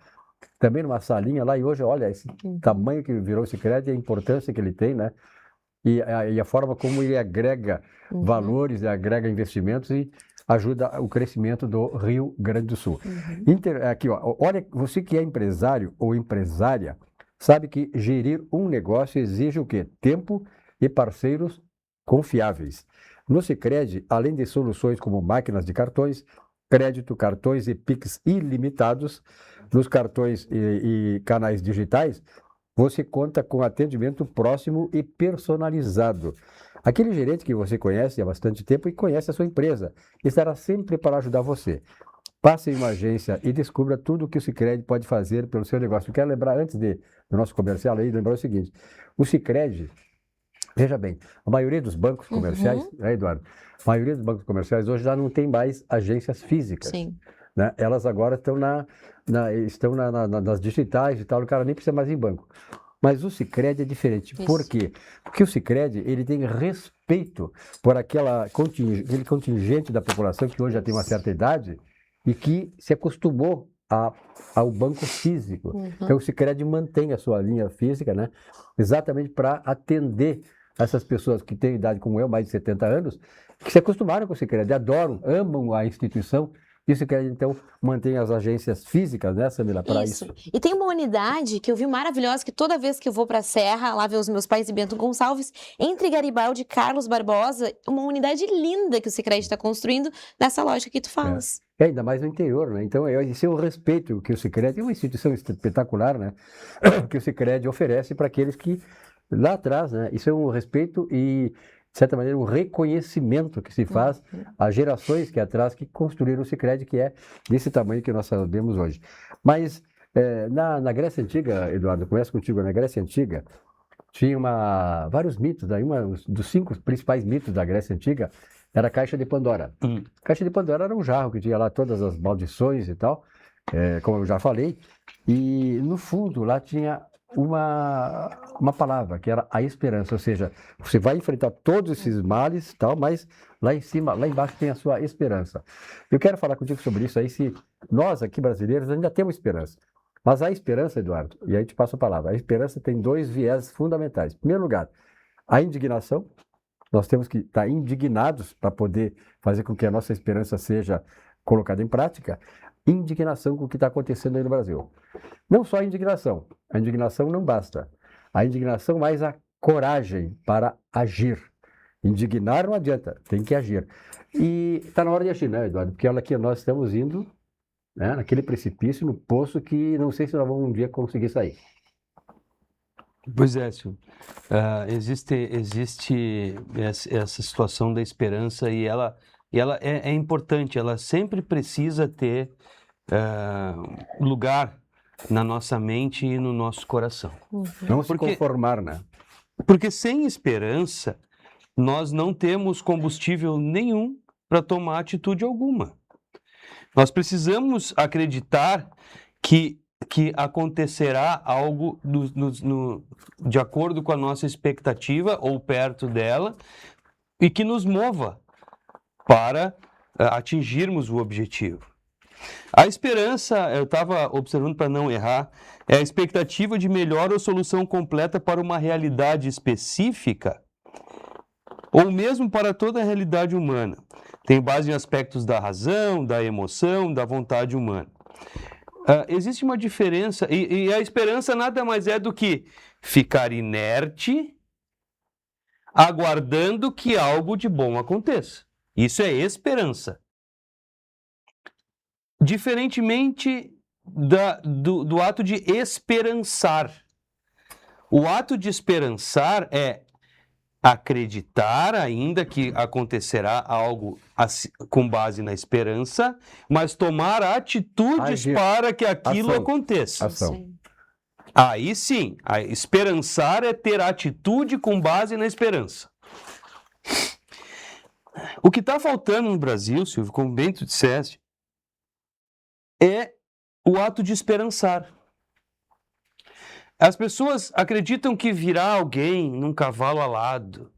Speaker 1: Também numa salinha lá, e hoje, olha, esse tamanho que virou o Sicredi, a importância que ele tem, né? E a forma como ele agrega valores, agrega investimentos e ajuda o crescimento do Rio Grande do Sul. Aqui, ó, olha, você que é empresário ou empresária, sabe que gerir um negócio exige o quê? Tempo e parceiros confiáveis. No Sicredi, além de soluções como máquinas de cartões, crédito, cartões e Pix ilimitados, nos cartões e canais digitais, você conta com atendimento próximo e personalizado. Aquele gerente que você conhece há bastante tempo e conhece a sua empresa, estará sempre para ajudar você. Passe em uma agência e descubra tudo o que o Sicredi pode fazer pelo seu negócio. Eu quero lembrar, antes do nosso comercial aí, lembrar o seguinte: o Sicredi, veja bem, a maioria dos bancos comerciais, né, Eduardo? A maioria dos bancos comerciais hoje já não tem mais agências físicas.
Speaker 2: Sim.
Speaker 1: Né? Elas agora estão nas digitais e tal, o cara nem precisa mais ir em banco. Mas o Sicredi é diferente.
Speaker 2: Isso.
Speaker 1: Por quê? Porque o Sicredi, ele tem respeito por aquele contingente da população que hoje já tem uma certa idade e que se acostumou ao banco físico. Então o Sicredi mantém a sua linha física, né? Exatamente para atender essas pessoas que têm idade como eu, mais de 70 anos, que se acostumaram com o Sicredi, adoram, amam a instituição, E o Sicredi, então, mantém as agências físicas, né, Samila, para isso.
Speaker 2: E tem uma unidade que eu vi maravilhosa, que toda vez que eu vou para a Serra, lá ver os meus pais em Bento Gonçalves, entre Garibaldi e Carlos Barbosa, uma unidade linda que o Sicredi está construindo nessa lógica que tu falas.
Speaker 1: E ainda mais no interior, né? Então, esse é o respeito que o Sicredi, é uma instituição espetacular, né? Que o Sicredi oferece para aqueles que, lá atrás, né? Isso é um respeito e, de certa maneira, um reconhecimento que se faz às gerações que atrás que construíram o Sicredi, que é desse tamanho que nós sabemos hoje. Mas, na Grécia Antiga, Eduardo, começo contigo, na Grécia Antiga, tinha vários mitos, aí um dos 5 principais mitos da Grécia Antiga era a Caixa de Pandora. A Caixa de Pandora era um jarro que tinha lá todas as maldições e tal, como eu já falei, e no fundo lá tinha uma palavra, que era a esperança, ou seja, você vai enfrentar todos esses males e tal, mas lá em cima, lá embaixo tem a sua esperança. Eu quero falar contigo sobre isso aí, se nós aqui brasileiros ainda temos esperança. Mas a esperança, Eduardo, e aí te passo a palavra, a esperança tem 2 viés fundamentais. Em primeiro lugar, a indignação. Nós temos que estar indignados para poder fazer com que a nossa esperança seja colocada em prática. Indignação com o que está acontecendo aí no Brasil. Não só a indignação não basta. A indignação mais a coragem para agir. Indignar não adianta, tem que agir. E está na hora de agir, né, Eduardo? Porque olha aqui, nós estamos indo, né, naquele precipício, no poço que não sei se nós vamos um dia conseguir sair.
Speaker 3: Pois é, Silvio. Existe essa situação da esperança e ela é importante, ela sempre precisa ter lugar na nossa mente e no nosso coração.
Speaker 1: Não se conformar, né?
Speaker 3: Porque sem esperança, nós não temos combustível nenhum para tomar atitude alguma. Nós precisamos acreditar que acontecerá algo de acordo com a nossa expectativa ou perto dela e que nos mova para atingirmos o objetivo. A esperança, eu estava observando para não errar, é a expectativa de melhor ou solução completa para uma realidade específica ou mesmo para toda a realidade humana. Tem base em aspectos da razão, da emoção, da vontade humana. Existe uma diferença, e a esperança nada mais é do que ficar inerte, aguardando que algo de bom aconteça. Isso é esperança. Diferentemente do ato de esperançar. O ato de esperançar é acreditar ainda que acontecerá algo com base na esperança, mas tomar atitudes para que aquilo aconteça.
Speaker 1: Ação.
Speaker 3: Aí sim, esperançar é ter atitude com base na esperança. O que está faltando no Brasil, Silvio, como bem tu disseste, é o ato de esperançar. As pessoas acreditam que virá alguém num cavalo alado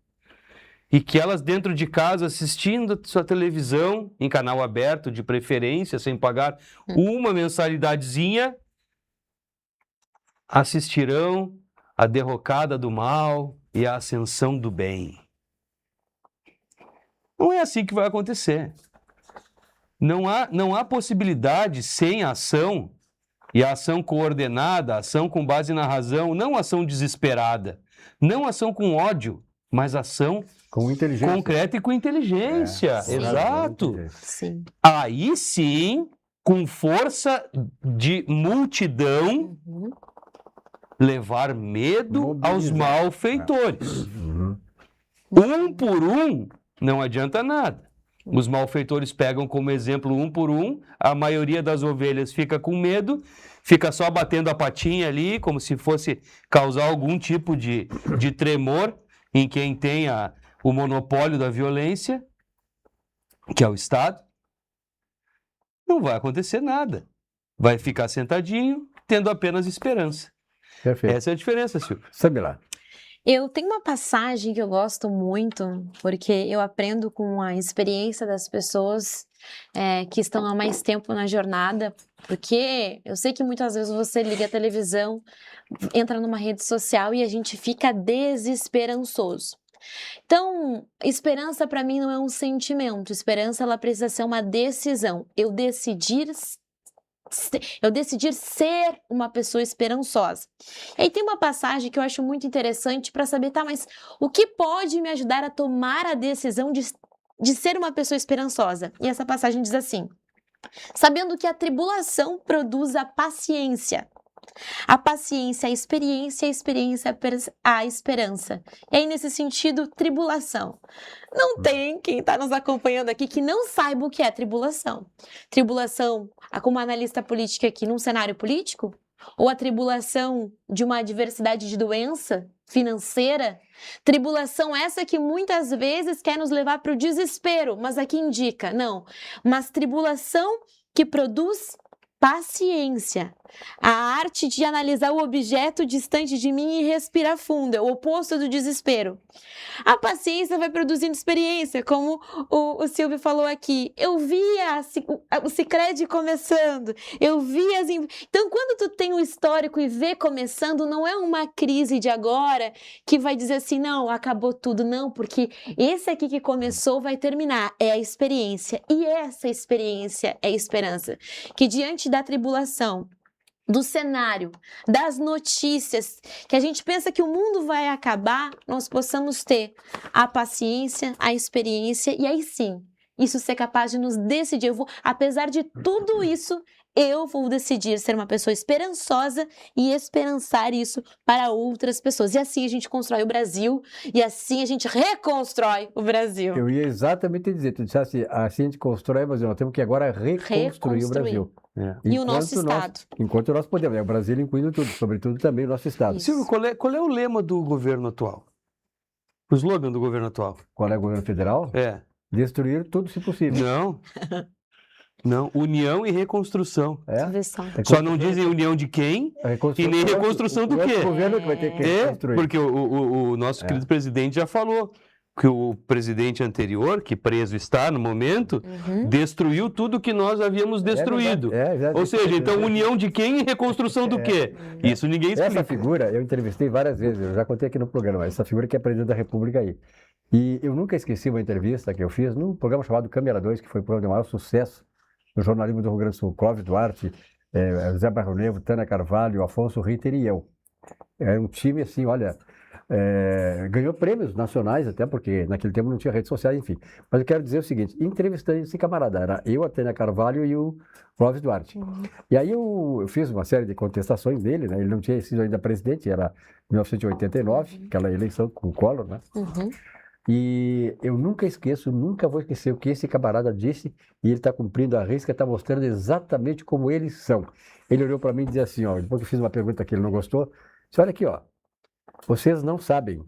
Speaker 3: e que elas dentro de casa assistindo sua televisão em canal aberto, de preferência, sem pagar uma mensalidadezinha, assistirão a derrocada do mal e a ascensão do bem. Não é assim que vai acontecer. Não há possibilidade sem ação. E a ação coordenada, a ação com base na razão, não ação desesperada, não ação com ódio, mas ação
Speaker 1: com inteligência.
Speaker 3: Concreta e com inteligência. Exato.
Speaker 2: Sim.
Speaker 3: Aí sim, com força de multidão, levar medo aos malfeitores. Um por um, não adianta nada. Os malfeitores pegam como exemplo um por um, a maioria das ovelhas fica com medo, fica só batendo a patinha ali, como se fosse causar algum tipo de tremor em quem tem o monopólio da violência, que é o Estado. Não vai acontecer nada. Vai ficar sentadinho, tendo apenas esperança.
Speaker 1: Perfeito.
Speaker 3: Essa é a diferença, Silvio.
Speaker 1: Samila.
Speaker 2: Eu tenho uma passagem que eu gosto muito, porque eu aprendo com a experiência das pessoas que estão há mais tempo na jornada, porque eu sei que muitas vezes você liga a televisão, entra numa rede social e a gente fica desesperançoso. Então, esperança para mim não é um sentimento. Esperança, ela precisa ser uma decisão. Eu decidir ser uma pessoa esperançosa. E aí tem uma passagem que eu acho muito interessante para saber, tá, mas o que pode me ajudar a tomar a decisão de ser uma pessoa esperançosa? E essa passagem diz assim: sabendo que a tribulação produz a paciência. A paciência, a experiência, a esperança. E aí, nesse sentido, tribulação. Não tem quem está nos acompanhando aqui que não saiba o que é tribulação. Tribulação, como analista política aqui, num cenário político? Ou a tribulação de uma adversidade de doença financeira? Tribulação essa que muitas vezes quer nos levar para o desespero, mas aqui indica, não. Mas tribulação que produz paciência, a arte de analisar o objeto distante de mim e respirar fundo, é o oposto do desespero. A paciência vai produzindo experiência, como o Silvio falou aqui. Eu via o Sicredi começando, eu via as... Então, quando tu tem um histórico e vê começando, não é uma crise de agora que vai dizer assim, não, acabou tudo, não, porque esse aqui que começou vai terminar, é a experiência. E essa experiência é a esperança, que diante da tribulação, do cenário, das notícias, que a gente pensa que o mundo vai acabar, nós possamos ter a paciência, a experiência, e aí sim, isso ser capaz de nos decidir. Apesar de tudo isso, eu vou decidir ser uma pessoa esperançosa e esperançar isso para outras pessoas. E assim a gente constrói o Brasil, e assim a gente reconstrói o Brasil.
Speaker 1: Eu ia exatamente dizer, tu disseste, assim a gente constrói o Brasil, nós temos que agora reconstruir o Brasil.
Speaker 2: E o nosso Estado.
Speaker 1: Enquanto nós podemos, o Brasil incluindo tudo, sobretudo também o nosso Estado.
Speaker 2: Isso.
Speaker 3: Silvio, qual é o lema do governo atual? O slogan do governo atual?
Speaker 1: Qual é o governo federal?
Speaker 3: É.
Speaker 1: Destruir tudo se possível.
Speaker 3: Não. Não, união e reconstrução.
Speaker 1: É?
Speaker 3: Só não dizem união de quem e nem reconstrução do quê.
Speaker 1: O governo que vai ter que reconstruir.
Speaker 3: Porque o nosso querido presidente já falou que o presidente anterior, que preso está no momento, destruiu tudo que nós havíamos destruído. Ou seja, então união de quem e reconstrução do quê? Isso ninguém explica.
Speaker 1: Essa figura eu entrevistei várias vezes, eu já contei aqui no programa, essa figura que é presidente da República aí. E eu nunca esqueci uma entrevista que eu fiz num programa chamado Câmara 2, que foi o programa de maior sucesso no jornalismo do Rio Grande do Sul. Clóvis Duarte, José Barronevo, Tânia Carvalho, Afonso Ritter e eu. Era um time assim, olha, ganhou prêmios nacionais até, porque naquele tempo não tinha redes sociais, enfim. Mas eu quero dizer o seguinte, entrevistei esse camarada, era eu, a Tânia Carvalho e o Clóvis Duarte. E aí eu fiz uma série de contestações dele, né? Ele não tinha sido ainda presidente, era 1989, aquela eleição com o Collor, né? E eu nunca esqueço, nunca vou esquecer o que esse camarada disse, e ele está cumprindo a risca, está mostrando exatamente como eles são. Ele olhou para mim e disse assim, ó, depois que eu fiz uma pergunta que ele não gostou, disse, olha aqui, ó, vocês não sabem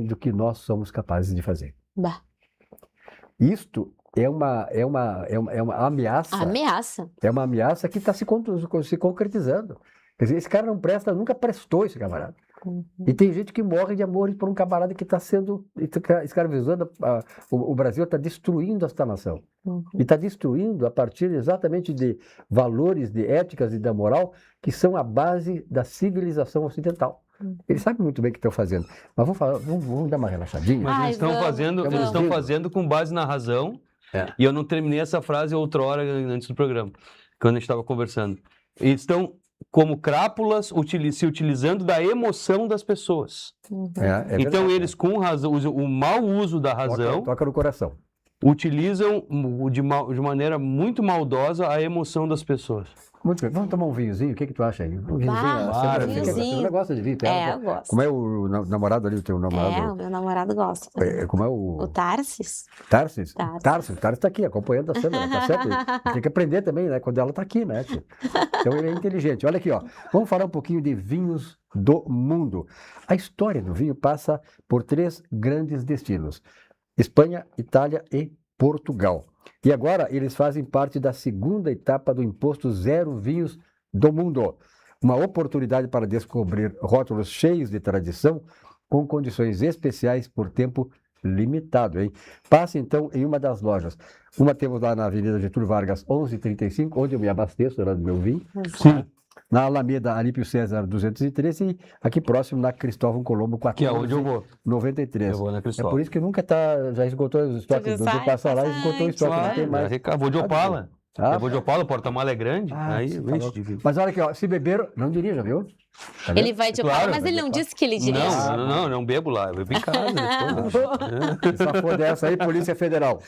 Speaker 1: do que nós somos capazes de fazer.
Speaker 2: Bah.
Speaker 1: Isto é uma ameaça.
Speaker 2: Ameaça.
Speaker 1: É uma ameaça que está se concretizando. Quer dizer, esse cara não presta, nunca prestou esse camarada. E tem gente que morre de amor por um camarada que está sendo escravizando. O Brasil está destruindo esta nação. E está destruindo a partir exatamente de valores, de éticas e da moral que são a base da civilização ocidental. Eles sabem muito bem o que estão fazendo. Mas vamos dar uma relaxadinha.
Speaker 3: Mas eles estão fazendo com base na razão. E eu não terminei essa frase outrora antes do programa, quando a gente estava conversando. Eles estão como crápulas se utilizando da emoção das pessoas. Então eles, com razão, o mau uso da razão,
Speaker 1: toca no coração,
Speaker 3: utilizam de maneira muito maldosa a emoção das pessoas.
Speaker 1: Muito bem, vamos tomar um vinhozinho? O que tu acha aí? Um
Speaker 2: vinhozinho.
Speaker 1: Você gosta de vinho?
Speaker 2: Eu gosto.
Speaker 1: Como é o namorado ali, o teu namorado?
Speaker 2: O meu namorado gosta.
Speaker 1: Como é o...
Speaker 2: O Tarsis.
Speaker 1: Tarsis? Tarsis está aqui, acompanhando a Sandra, tá certo? Tem que aprender também, né? Quando ela está aqui, né? Então ele é inteligente. Olha aqui, ó. Vamos falar um pouquinho de vinhos do mundo. A história do vinho passa por 3 grandes destinos: Espanha, Itália e Portugal. E agora eles fazem parte da segunda etapa do Imposto Zero Vinhos do Mundo. Uma oportunidade para descobrir rótulos cheios de tradição com condições especiais por tempo limitado, hein? Passe então em uma das lojas. Uma temos lá na Avenida Getúlio Vargas, 1135, onde eu me abasteço, era do meu vinho.
Speaker 3: Sim.
Speaker 1: na Alameda Alípio César 213 e aqui próximo na Cristóvão Colombo
Speaker 3: Que é onde eu vou.
Speaker 1: 93.
Speaker 3: Eu vou na
Speaker 1: É
Speaker 3: Cristóvão.
Speaker 1: por isso que nunca já esgotou os estoques.
Speaker 2: Você
Speaker 1: Do
Speaker 2: sai,
Speaker 1: passar lá,
Speaker 2: passa
Speaker 1: esgotou o estoque, não
Speaker 3: Claro,
Speaker 1: tem mais.
Speaker 3: vou de Opala.
Speaker 1: Ah,
Speaker 3: Eu vou de Opala, o porta-mala é grande. Aí,
Speaker 1: tá
Speaker 3: vixe,
Speaker 1: louco.
Speaker 3: difícil.
Speaker 1: Mas olha aqui, ó, se beberam, não dirija, viu? Tá
Speaker 2: Ele
Speaker 1: vendo?
Speaker 2: vai de
Speaker 3: Claro,
Speaker 2: Opala, mas ele não disse que ele dirige.
Speaker 3: Não beebo lá. Eu bebo em casa depois.
Speaker 1: Só for dessa aí, Polícia Federal.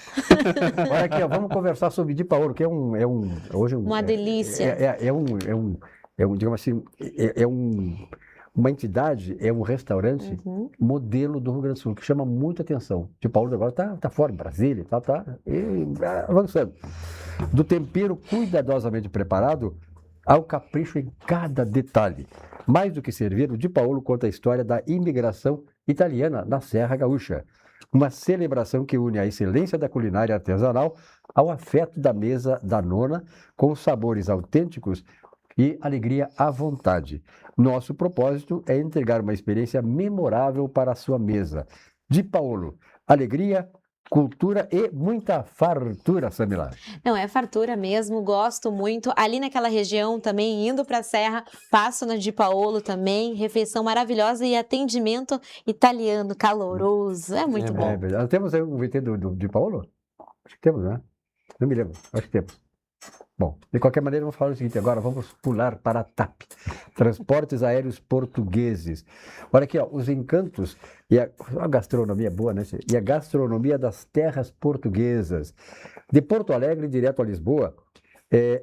Speaker 1: Olha aqui, ó, vamos conversar sobre Di Paolo, que hoje
Speaker 2: Uma delícia.
Speaker 1: Digamos assim, uma entidade, é um restaurante modelo do Rio Grande do Sul, que chama muita atenção. Di Paolo agora tá fora, em Brasília, tá avançando. Do tempero cuidadosamente preparado ao capricho em cada detalhe. Mais do que servir, o Di Paolo conta a história da imigração italiana na Serra Gaúcha. Uma celebração que une a excelência da culinária artesanal ao afeto da mesa da nona, com sabores autênticos e alegria à vontade. Nosso propósito é entregar uma experiência memorável para a sua mesa. Di Paolo, alegria, cultura e muita fartura, Samila.
Speaker 2: Não, é fartura mesmo, gosto muito. Ali naquela região também, indo para a Serra, passo na Di Paolo também, refeição maravilhosa e atendimento italiano, caloroso, é muito bom.
Speaker 1: Verdade. Temos aí um VT do Di Paolo? Acho que temos, né? Não me lembro, acho que temos. Bom, de qualquer maneira, vamos falar o seguinte, agora vamos pular para a TAP, Transportes Aéreos Portugueses. Olha aqui, ó, os encantos e a gastronomia boa, né? E a gastronomia das terras portuguesas. De Porto Alegre, direto a Lisboa,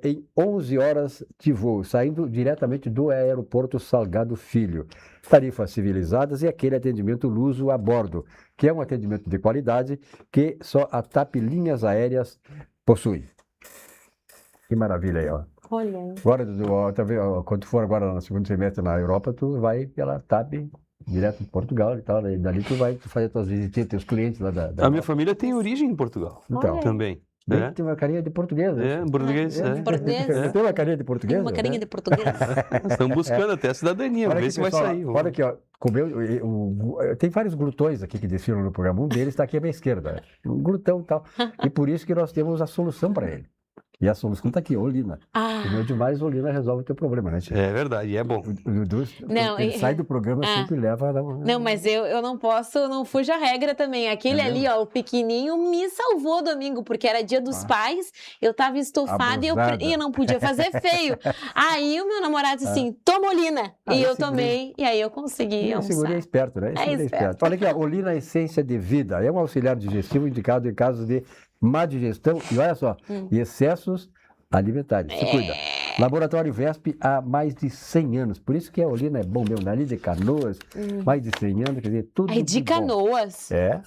Speaker 1: em 11 horas de voo, saindo diretamente do aeroporto Salgado Filho. Tarifas civilizadas e aquele atendimento luso a bordo, que é um atendimento de qualidade que só a TAP Linhas Aéreas possui. Que maravilha aí, ó.
Speaker 2: Olha.
Speaker 1: Agora, quando tu for agora no segundo semestre na Europa, tu vai pela TAP direto de Portugal e tal, e dali tu vai fazer tuas visitas, teus clientes lá da
Speaker 3: A minha família tem origem em Portugal.
Speaker 1: Então,
Speaker 3: Também.
Speaker 1: bem, tem uma carinha de português, né?
Speaker 3: Português.
Speaker 2: Português.
Speaker 1: Tem uma carinha de português?
Speaker 2: Uma carinha de português.
Speaker 3: Estão buscando até a cidadania,
Speaker 1: Olha
Speaker 3: vamos ver
Speaker 1: aqui,
Speaker 3: se vai
Speaker 1: pessoal,
Speaker 3: sair.
Speaker 1: olha aqui, ó. Tem vários glutões aqui que desfilam no programa. Um deles está aqui à minha esquerda. Um glutão e tal. E por isso que nós temos a solução para ele. E a solução está aqui, Olina. Comeu demais, Olina resolve o teu problema, né, tia?
Speaker 3: É verdade, e é bom.
Speaker 1: Ele sai do programa, sempre leva...
Speaker 2: Não, mas eu não posso, não fujo a regra também. Aquele ali, ó, o pequenininho, me salvou domingo, porque era dia dos pais, eu tava estufada e eu não podia fazer feio. Aí o meu namorado disse assim, toma Olina. E eu tomei, e aí eu consegui almoçar.
Speaker 1: Esse guri é esperto, né?
Speaker 2: É esperto.
Speaker 1: Olha aqui, ó, Olina Essência de Vida. É um auxiliar digestivo indicado em casos de má digestão e olha só, e excessos alimentares. Se cuida. Laboratório Vesp há mais de 100 anos. Por isso que a Olina é bom mesmo. Ali de Canoas, mais de 100 anos, quer dizer, tudo.
Speaker 2: É de Canoas?
Speaker 1: É.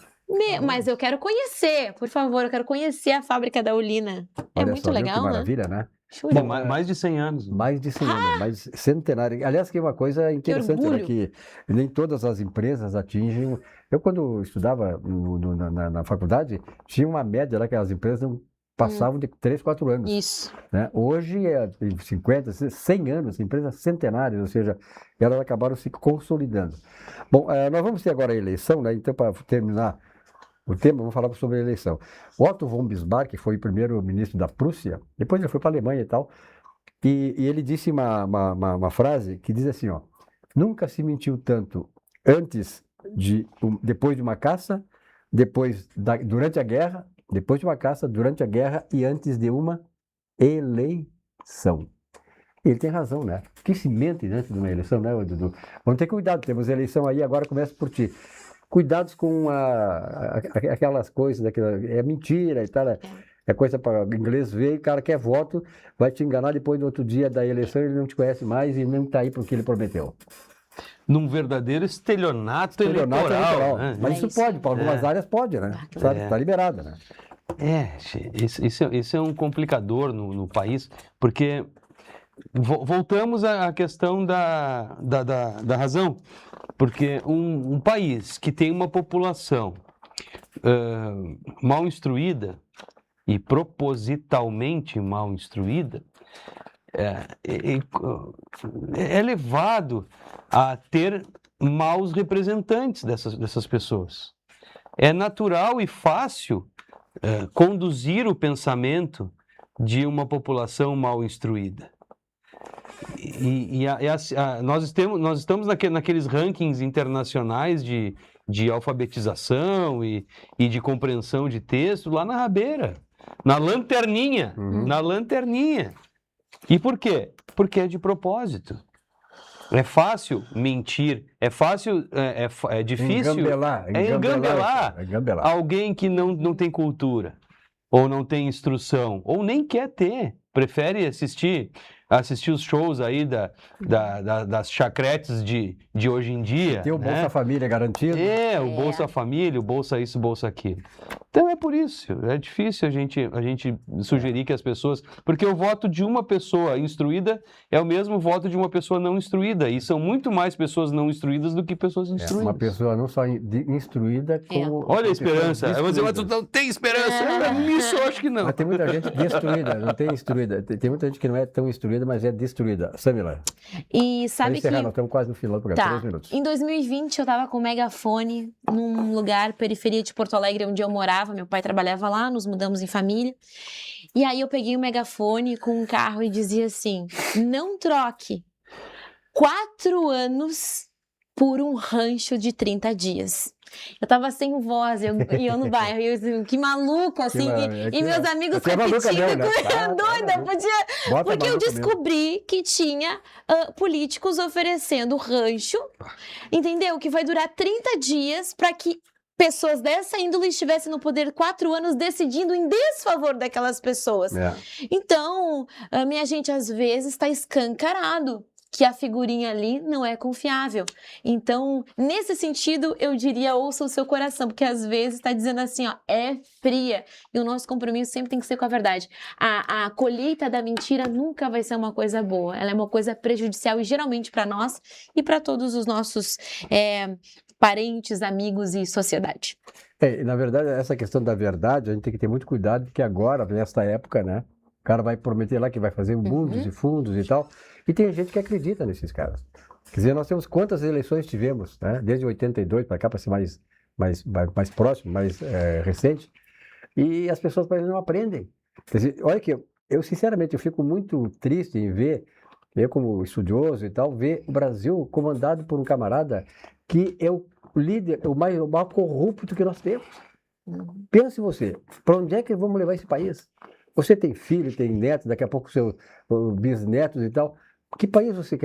Speaker 2: Mas eu quero conhecer, por favor, eu quero conhecer a fábrica da Olina. É
Speaker 1: Olha
Speaker 2: muito
Speaker 1: só,
Speaker 2: legal,
Speaker 1: que maravilha, né?
Speaker 3: Bom, mais de 100 anos.
Speaker 1: Mais de 100 anos, mais centenário. Aliás, que é uma coisa interessante, né? Que nem todas as empresas atingem. Eu, quando estudava na faculdade, tinha uma média lá que as empresas não passavam de 3, 4 anos.
Speaker 2: Isso.
Speaker 1: Né? Hoje é 50, 100 anos, empresas centenárias, ou seja, elas acabaram se consolidando. Bom, nós vamos ter agora a eleição, né? Então, para terminar o tema, vamos falar sobre a eleição. Otto von Bismarck foi o primeiro ministro da Prússia, depois ele foi para a Alemanha e tal, e ele disse uma frase que diz assim, ó, nunca se mentiu tanto depois de uma caça, durante a guerra, depois de uma caça, durante a guerra e antes de uma eleição. Ele tem razão, né? Que se mente antes de uma eleição, né, Dudu? Vamos ter cuidado, temos eleição aí, agora começa por ti. Cuidados com aquelas coisas, é mentira e tal, é coisa para o inglês ver, o cara quer voto, vai te enganar depois no outro dia da eleição, ele não te conhece mais e não está aí para o que ele prometeu.
Speaker 3: Num verdadeiro estelionato eleitoral. Né?
Speaker 1: Mas isso pode, para algumas áreas pode, né? Está liberado, né?
Speaker 3: Isso é um complicador no país, porque voltamos à questão da razão, porque um país que tem uma população mal instruída e propositalmente mal instruída, é levado a ter maus representantes dessas pessoas. É natural e fácil conduzir o pensamento de uma população mal instruída. nós estamos naqueles rankings internacionais de alfabetização e de compreensão de texto lá na rabeira, na lanterninha, na lanterninha. E por quê? Porque é de propósito. É fácil mentir, é fácil, é difícil... Engambelar. Alguém que não tem cultura, ou não tem instrução, ou nem quer ter, prefere assistir os shows aí das chacretes de hoje em dia.
Speaker 1: Tem o Bolsa Família garantido.
Speaker 3: O Bolsa Família, o Bolsa isso, o Bolsa aquilo. Então é por isso, é difícil a gente sugerir que as pessoas... Porque o voto de uma pessoa instruída é o mesmo voto de uma pessoa não instruída, e são muito mais pessoas não instruídas do que pessoas instruídas.
Speaker 1: Uma pessoa não só instruída, como...
Speaker 3: Olha a esperança. Mas tu não tem esperança? Nisso eu acho que não.
Speaker 1: Mas tem muita gente destruída, não tem instruída. Tem muita gente que não é tão instruída, mas é destruída. Samila.
Speaker 2: E sabe que...
Speaker 1: Nós estamos quase no final do programa, 3 minutos.
Speaker 2: Em 2020, eu estava com um megafone num lugar, periferia de Porto Alegre, onde eu morava. Meu pai trabalhava lá, nos mudamos em família. E aí eu peguei o megafone com um carro e dizia assim: não troque 4 anos por um rancho de 30 dias. Eu tava sem voz, eu no bairro, e eu assim, que maluco, assim, e meus amigos repetindo, doida, porque eu descobri que tinha políticos oferecendo rancho, entendeu? Que vai durar 30 dias para que pessoas dessa índole estivessem no poder 4 anos decidindo em desfavor daquelas pessoas. Então, minha gente, às vezes está escancarado que a figurinha ali não é confiável. Então, nesse sentido, eu diria, ouça o seu coração, porque às vezes está dizendo assim, ó, é fria. E o nosso compromisso sempre tem que ser com a verdade. A colheita da mentira nunca vai ser uma coisa boa. Ela é uma coisa prejudicial e geralmente para nós e para todos os nossos parentes, amigos e sociedade.
Speaker 1: Na verdade, essa questão da verdade, a gente tem que ter muito cuidado, porque agora, nesta época, né, o cara vai prometer lá que vai fazer mundos e fundos e tal, e tem gente que acredita nesses caras. Quer dizer, nós temos quantas eleições tivemos, né, desde 82 para cá, para ser mais próximo, mais recente, e as pessoas parece que não aprendem. Quer dizer, olha que eu sinceramente, eu fico muito triste em ver, eu como estudioso e tal, ver o Brasil comandado por um camarada que é o líder, o maior corrupto que nós temos. Pense você, para onde é que vamos levar esse país? Você tem filho, tem neto, daqui a pouco seus bisnetos e tal. Que país você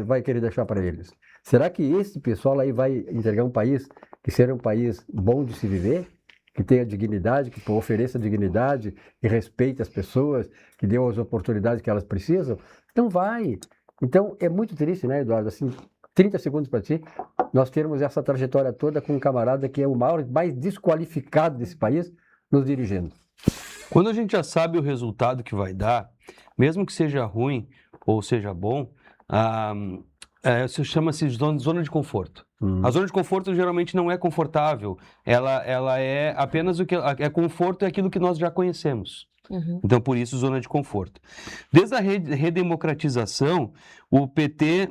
Speaker 1: vai querer deixar para eles? Será que esse pessoal aí vai entregar um país que seja um país bom de se viver? Que tenha dignidade, que ofereça dignidade, que respeite as pessoas, que dê as oportunidades que elas precisam? Não vai. Então, é muito triste, né, Eduardo? Assim, 30 segundos para ti, nós termos essa trajetória toda com um camarada que é o mais desqualificado desse país nos dirigindo.
Speaker 3: Quando a gente já sabe o resultado que vai dar, mesmo que seja ruim ou seja bom, isso chama-se zona de conforto. A zona de conforto geralmente não é confortável, ela é apenas o que é conforto, é aquilo que nós já conhecemos. Então, por isso, zona de conforto. Desde a redemocratização, o PT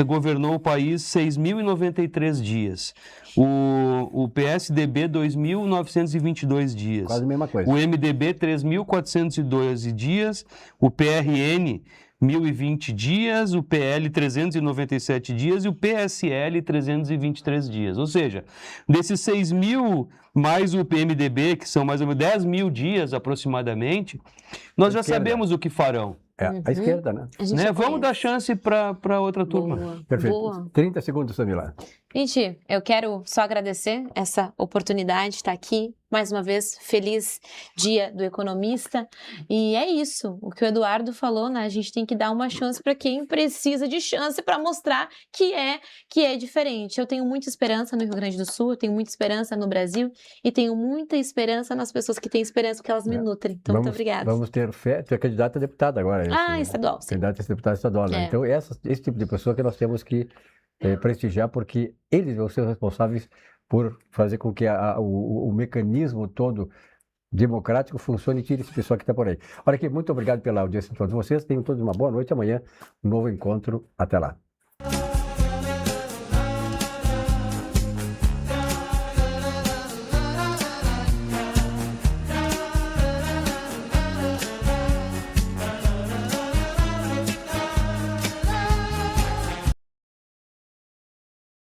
Speaker 3: governou o país 6.093 dias. O PSDB, 2.922 dias.
Speaker 1: Quase a mesma coisa.
Speaker 3: O MDB, 3.412 dias. O PRN, 1.020 dias. O PL, 397 dias. E o PSL, 323 dias. Ou seja, desses 6.000 mais o PMDB, que são mais ou menos 10.000 dias aproximadamente, nós já sabemos o que farão.
Speaker 1: A esquerda, né?
Speaker 3: Vamos dar chance para outra turma.
Speaker 2: Boa.
Speaker 1: Perfeito.
Speaker 2: Boa.
Speaker 1: 30 segundos, Samila.
Speaker 2: Gente, eu quero só agradecer essa oportunidade de estar aqui. Mais uma vez, feliz Dia do Economista. E é isso, o que o Eduardo falou, né? A gente tem que dar uma chance para quem precisa de chance para mostrar que é diferente. Eu tenho muita esperança no Rio Grande do Sul, eu tenho muita esperança no Brasil e tenho muita esperança nas pessoas que têm esperança, porque elas me nutrem. Então, muito obrigada.
Speaker 1: Vamos ter fé. Tu é candidata a deputada agora.
Speaker 2: Estadual. Sim.
Speaker 1: Candidata a deputada estadual, né? Então, esse tipo de pessoa que nós temos que prestigiar, porque eles vão ser responsáveis por fazer com que o mecanismo todo democrático funcione e tire esse pessoal que está por aí. Olha aqui, muito obrigado pela audiência de todos vocês. Tenham todos uma boa noite. Amanhã, um novo encontro. Até lá.